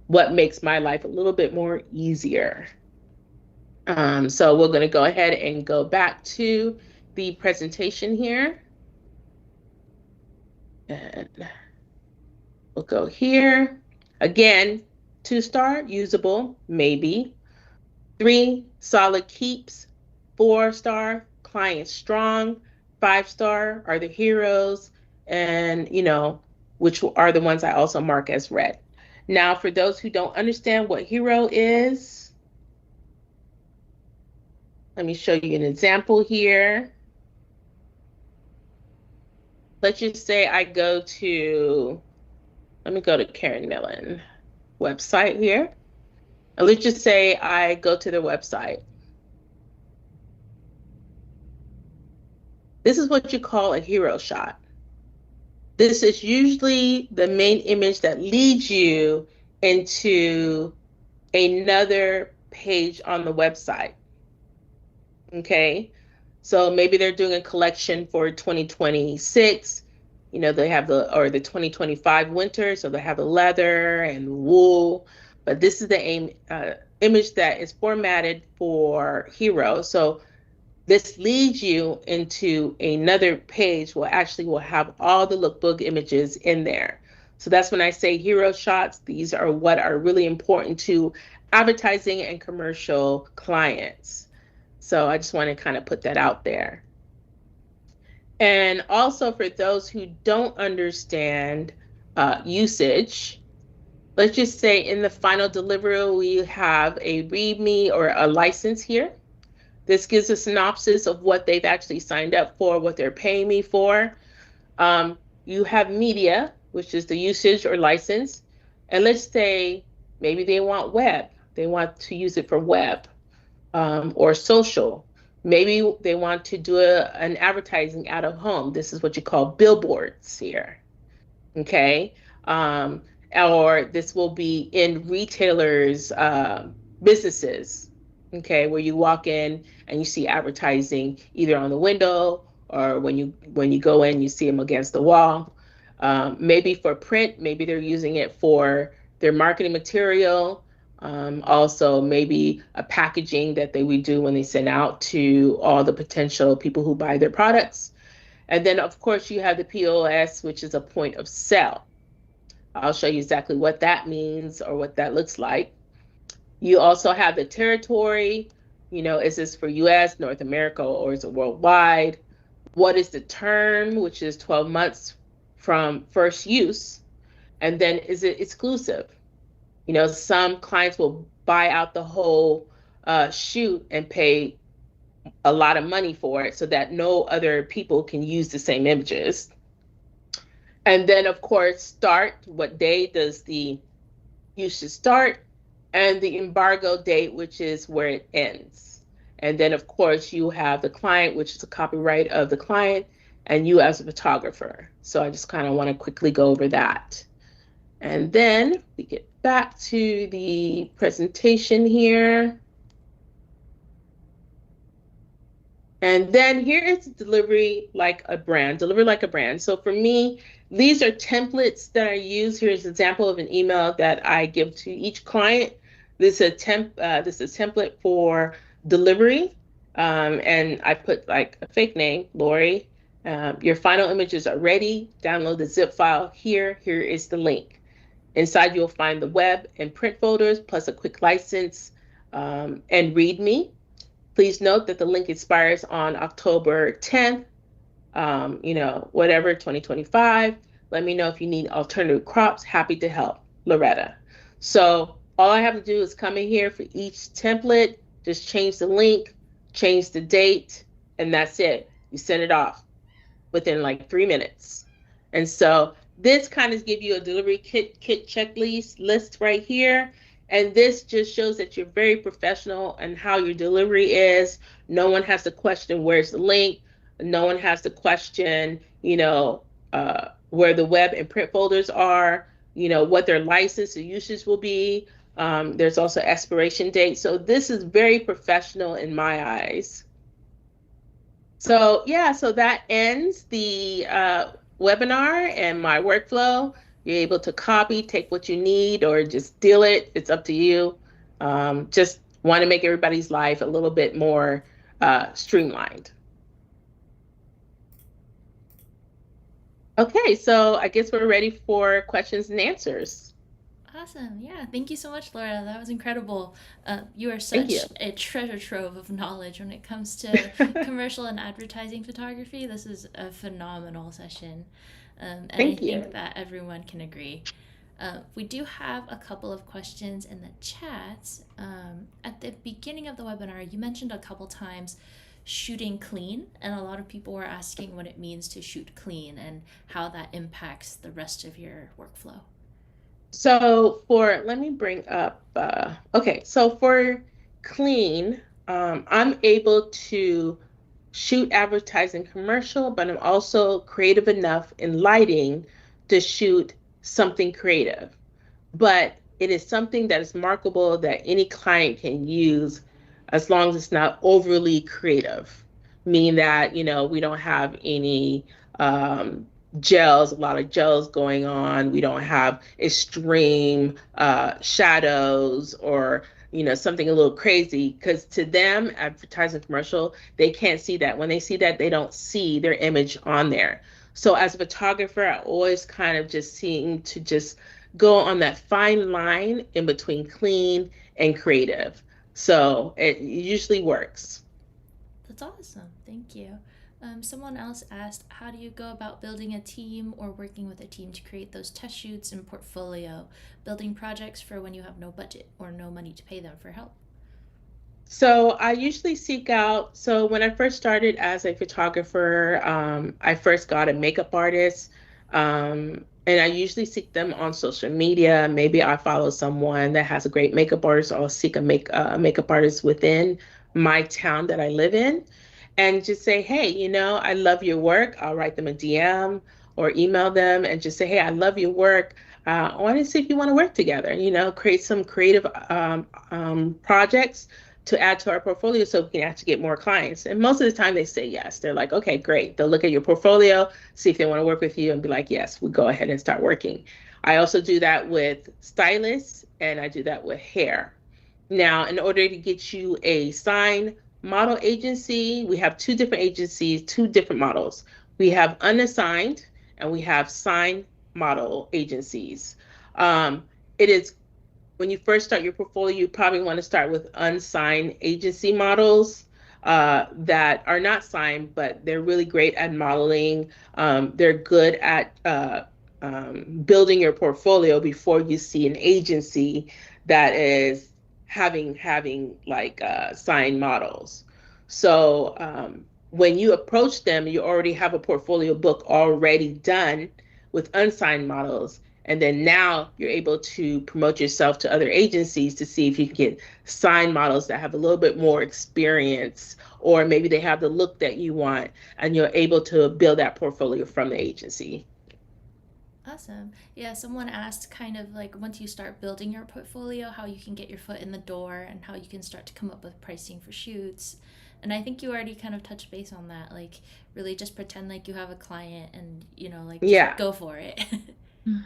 what makes my life a little bit more easier. So we're going to go ahead and go back to the presentation here. And we'll go here. Again, 2-star, usable, maybe. 3, solid keeps. 4-star, client strong. 5-star are the heroes, and which are the ones I also mark as red. Now, for those who don't understand what hero is, let me show you an example here. Let's just say I go to, let me go to Karen Millen website here. And let's just say I go to their website. This is what you call a hero shot. This is usually the main image that leads you into another page on the website. Okay, so maybe they're doing a collection for 2026. They have the 2025 winter, so they have the leather and wool. But this is the image that is formatted for hero. So this leads you into another page where actually will have all the lookbook images in there. So that's when I say hero shots. These are what are really important to advertising and commercial clients. So I just want to kind of put that out there. And also for those who don't understand usage, let's just say in the final delivery, we have a README or a license here. This gives a synopsis of what they've actually signed up for, what they're paying me for. You have media, which is the usage or license. And let's say maybe they want web. They want to use it for web or social. Maybe they want to do an advertising out of home. This is what you call billboards here. Okay. Or this will be in retailers' businesses. Okay, where you walk in and you see advertising either on the window, or when you go in, you see them against the wall. Maybe for print, maybe they're using it for their marketing material. Also, maybe a packaging that they would do when they send out to all the potential people who buy their products. And then, of course, you have the POS, which is a point of sale. I'll show you exactly what that means or what that looks like. You also have the territory, is this for US, North America, or is it worldwide? What is the term, which is 12 months from first use? And then is it exclusive? Some clients will buy out the whole shoot and pay a lot of money for it so that no other people can use the same images. And then, of course, start. What day does the usage start? And the embargo date, which is where it ends. And then, of course, you have the client, which is the copyright of the client, and you as a photographer. So I just kind of want to quickly go over that. And then we get back to the presentation here. And then here is delivery like a brand, deliver like a brand. So for me, these are templates that I use. Here's an example of an email that I give to each client. This is a template for delivery. And I put like a fake name, Lori. Your final images are ready. Download the zip file here. Here is the link. Inside, you'll find the web and print folders, plus a quick license and README. Please note that the link expires on October 10th, whatever, 2025. Let me know if you need alternative crops. Happy to help. Laretta. So all I have to do is come in here for each template, just change the link, change the date, and that's it. You send it off within like 3 minutes. And so this kind of gives you a delivery kit checklist list right here. And this just shows that you're very professional and how your delivery is. No one has to question where's the link. No one has to question, where the web and print folders are, what their license or usage will be. There's also expiration date. So this is very professional in my eyes. So yeah, so that ends the webinar and my workflow. You're able to copy, take what you need, or just steal it. It's up to you. Just want to make everybody's life a little bit more streamlined. Okay, so I guess we're ready for questions and answers. Awesome. Yeah. Thank you so much, Laura. That was incredible. You are such a treasure trove of knowledge when it comes to commercial and advertising photography. This is a phenomenal session. And I think that everyone can agree. We do have a couple of questions in the chat. At the beginning of the webinar, you mentioned a couple times shooting clean, and a lot of people were asking what it means to shoot clean and how that impacts the rest of your workflow. So let me bring up, so for clean, I'm able to shoot advertising commercial, but I'm also creative enough in lighting to shoot something creative. But it is something that is marketable that any client can use as long as it's not overly creative, meaning that, we don't have any gels, a lot of gels going on. We don't have extreme shadows or something a little crazy, because to them, advertising commercial, they can't see that. When they see that, they don't see their image on there. So as a photographer, I always kind of just seem to just go on that fine line in between clean and creative. So it usually works. That's awesome. Thank you. Someone else asked, how do you go about building a team or working with a team to create those test shoots and portfolio, building projects for when you have no budget or no money to pay them for help? So I usually seek out, so when I first started as a photographer, I first got a makeup artist, and I usually seek them on social media. Maybe I follow someone that has a great makeup artist, or I'll seek a makeup artist within my town that I live in. And just say, hey, I love your work. I'll write them a DM or email them and just say, hey, I love your work. I want to see if you want to work together, create some creative projects to add to our portfolio so we can actually get more clients. And most of the time they say yes. They're like, okay, great. They'll look at your portfolio, see if they want to work with you, and be like, yes, we go ahead and start working. I also do that with stylists, and I do that with hair. Now, in order to get you a signed model agency, we have two different agencies, two different models. We have unassigned and we have signed model agencies. It is when you first start your portfolio, you probably want to start with unsigned agency models that are not signed, but they're really great at modeling. They're good at building your portfolio before you see an agency that is having like signed models. So when you approach them, you already have a portfolio book already done with unsigned models. And then now you're able to promote yourself to other agencies to see if you can get signed models that have a little bit more experience, or maybe they have the look that you want, and you're able to build that portfolio from the agency. Awesome. Yeah, someone asked kind of like once you start building your portfolio, how you can get your foot in the door and how you can start to come up with pricing for shoots. And I think you already kind of touched base on that. Like, really just pretend like you have a client and, like just Yeah. go for it.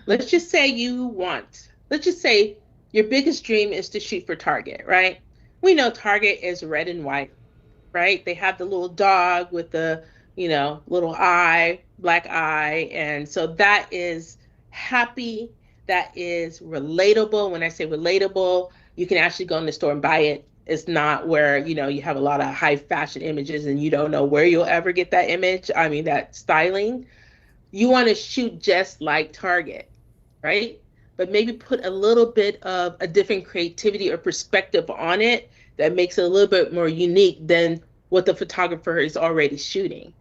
Let's just say let's just say your biggest dream is to shoot for Target, right? We know Target is red and white, right? They have the little dog with the, little eye, black eye. And so that is happy. That is relatable. When I say relatable, you can actually go in the store and buy it. It's not where, you have a lot of high fashion images and you don't know where you'll ever get that image. I mean, that styling. You want to shoot just like Target, right? But maybe put a little bit of a different creativity or perspective on it that makes it a little bit more unique than what the photographer is already shooting,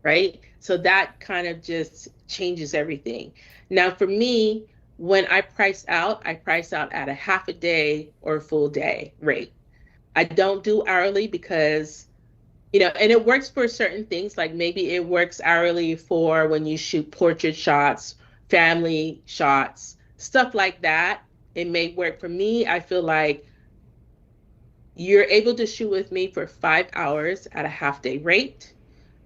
right? So that kind of just changes everything. Now, for me, when I price out at a half a day or a full day rate. I don't do hourly because and it works for certain things. Like maybe it works hourly for when you shoot portrait shots, family shots, stuff like that. It may work for me. I feel like you're able to shoot with me for 5 hours at a half day rate.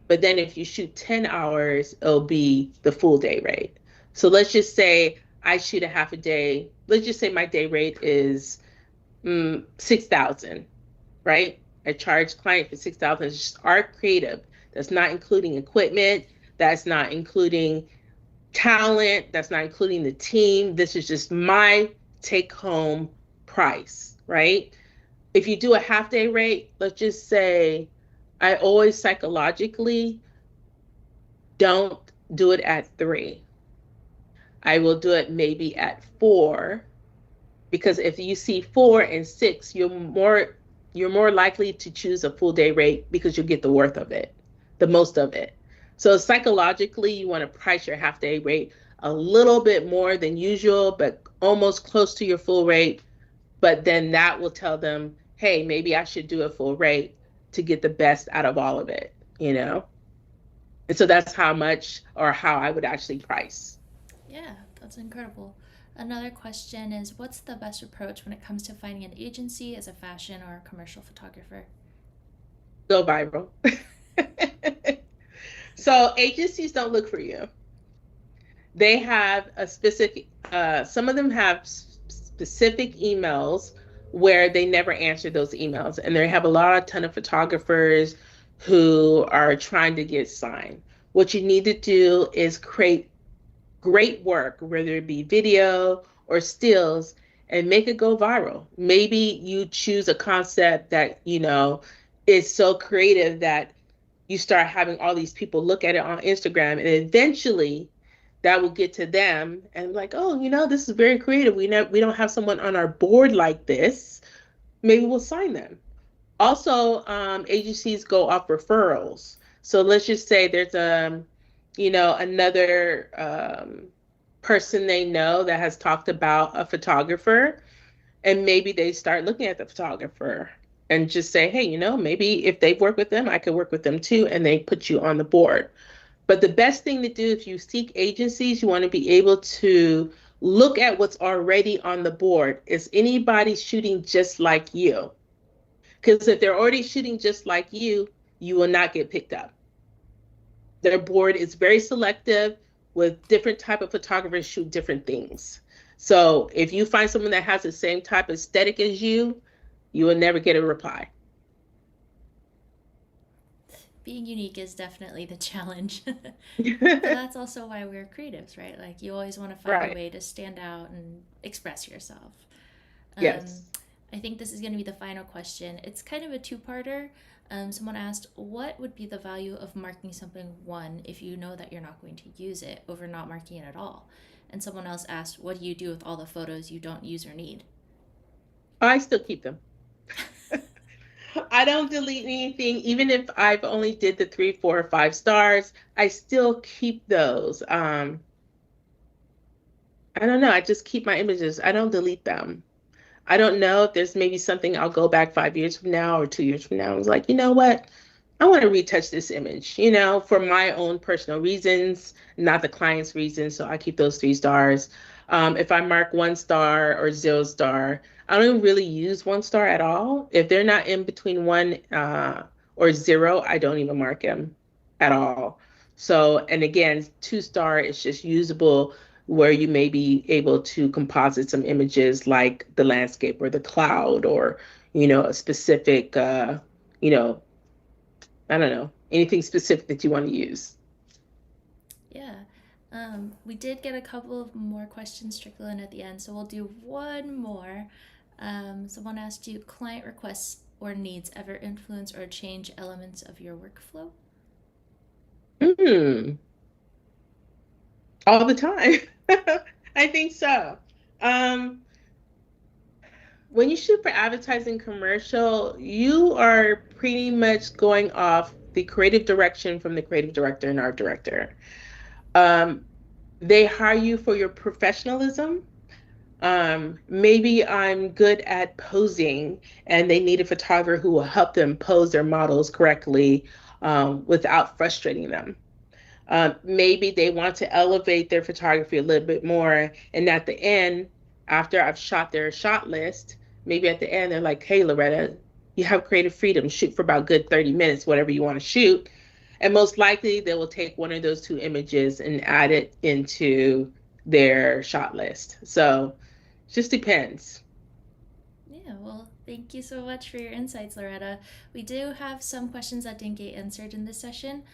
But then if you shoot 10 hours, it'll be the full day rate. So let's just say I shoot a half a day. Let's just say my day rate is 6,000, right? I charge client for 6,000. It's just art creative. That's not including equipment. That's not including talent. That's not including the team. This is just my take home price, right? If you do a half day rate, let's just say I always psychologically don't do it at 3. I will do it maybe at 4, because if you see 4 and 6, you're more likely to choose a full day rate because you'll get the worth of it, the most of it. So psychologically, you want to price your half day rate a little bit more than usual, but almost close to your full rate. But then that will tell them, hey, maybe I should do a full rate to get the best out of all of it, And so that's how much or how I would actually price. Yeah, that's incredible. Another question is, what's the best approach when it comes to finding an agency as a fashion or commercial photographer? Go viral. So agencies don't look for you. They have a specific, some of them have specific emails where they never answer those emails. And they have a ton of photographers who are trying to get signed. What you need to do is create great work, whether it be video or stills, and make it go viral. Maybe you choose a concept that, is so creative that you start having all these people look at it on Instagram, and eventually that will get to them and like, oh, this is very creative. We don't have someone on our board like this. Maybe we'll sign them. Also, agencies go off referrals. So let's just say there's another person they know that has talked about a photographer, and maybe they start looking at the photographer and just say, hey, maybe if they've worked with them, I could work with them too, and they put you on the board. But the best thing to do if you seek agencies, you want to be able to look at what's already on the board. Is anybody shooting just like you? Because if they're already shooting just like you will not get picked up. Their board is very selective with different type of photographers shoot different things. So if you find someone that has the same type of aesthetic as you will never get a reply. Being unique is definitely the challenge. But that's also why we're creatives, right? Like you always want to find Right. a way to stand out and express yourself. Yes. I think this is going to be the final question. It's kind of a two-parter. Someone asked, what would be the value of marking something one if you know that you're not going to use it over not marking it at all? And someone else asked, what do you do with all the photos you don't use or need? I still keep them. I don't delete anything, even if I've only did the 3, 4, or 5 stars. I still keep those. I don't know. I just keep my images. I don't delete them. I don't know if there's maybe something I'll go back 5 years from now or 2 years from now. I was like, you know what? I want to retouch this image, for my own personal reasons, not the client's reasons. So I keep those 3 stars. If I mark 1 star or 0 star, I don't really use 1 star at all. If they're not in between 1 or 0, I don't even mark them at all. So, and again, 2 star is just usable where you may be able to composite some images like the landscape or the cloud or, a specific, I don't know, anything specific that you want to use. Yeah. We did get a couple of more questions trickle in at the end, so we'll do one more. Someone asked you, client requests or needs ever influence or change elements of your workflow? All the time. I think so. When you shoot for advertising commercial, you are pretty much going off the creative direction from the creative director and art director. They hire you for your professionalism. Maybe I'm good at posing and they need a photographer who will help them pose their models correctly without frustrating them. Maybe they want to elevate their photography a little bit more. And at the end, after I've shot their shot list, maybe at the end, they're like, hey, Laretta, you have creative freedom. Shoot for about good 30 minutes, whatever you want to shoot. And most likely they will take one of those 2 images and add it into their shot list. So it just depends. Yeah, well, thank you so much for your insights, Laretta. We do have some questions that didn't get answered in this session.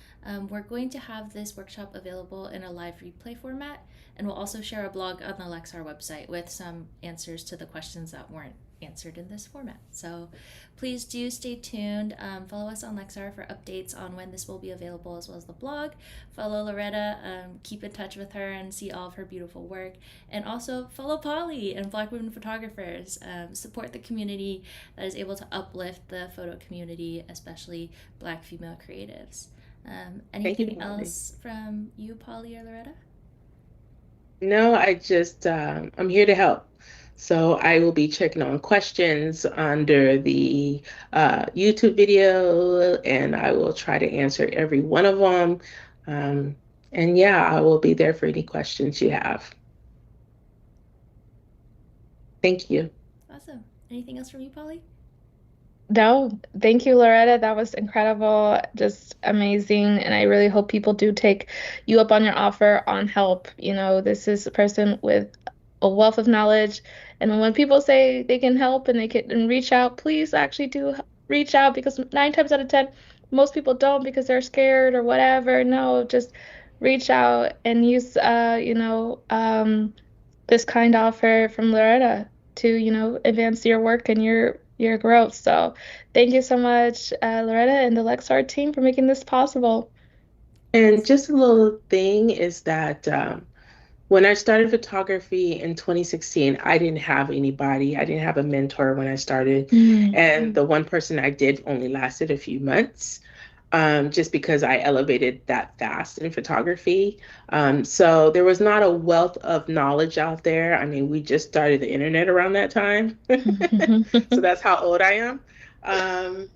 We're going to have this workshop available in a live replay format, and we'll also share a blog on the Lexar website with some answers to the questions that weren't answered in this format. So please do stay tuned. Follow us on Lexar for updates on when this will be available, as well as the blog. Follow Laretta, keep in touch with her and see all of her beautiful work. And also follow Polly and Black Women Photographers. Support the community that is able to uplift the photo community, especially Black female creatives. Anything else from you, Polly or Laretta? No, I'm here to help. So I will be checking on questions under the YouTube video, and I will try to answer every one of them. And yeah, I will be there for any questions you have. Thank you. Awesome. Anything else from you, Polly? No, thank you, Laretta. That was incredible, just amazing. And I really hope people do take you up on your offer on help. This is a person with a wealth of knowledge. And when people say they can help and they can reach out, please actually do reach out, because 9 times out of 10, most people don't because they're scared or whatever. No, just reach out and use, this kind offer from Laretta to, advance your work and your growth. So thank you so much, Laretta and the Lexar team, for making this possible. And just a little thing is that when I started photography in 2016, I didn't have anybody. I didn't have a mentor when I started. And the one person I did only lasted a few months. Just because I elevated that fast in photography. So there was not a wealth of knowledge out there. I mean, we just started the internet around that time. So that's how old I am.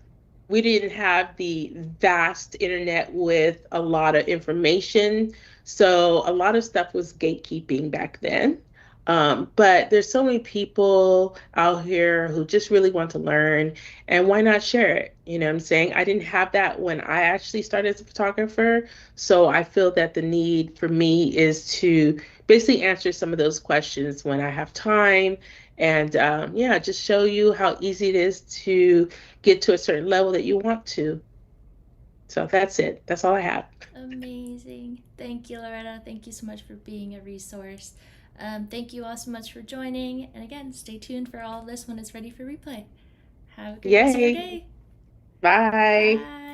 We didn't have the vast internet with a lot of information. So a lot of stuff was gatekeeping back then. But there's so many people out here who just really want to learn, and why not share it? You know what I'm saying? I didn't have that when I actually started as a photographer. So I feel that the need for me is to basically answer some of those questions when I have time. And just show you how easy it is to get to a certain level that you want to. So that's it. That's all I have. Amazing. Thank you, Laretta. Thank you so much for being a resource. Thank you all so much for joining. And again, stay tuned for all of this when it's ready for replay. Have a good rest of your Yay. day. Bye. Bye.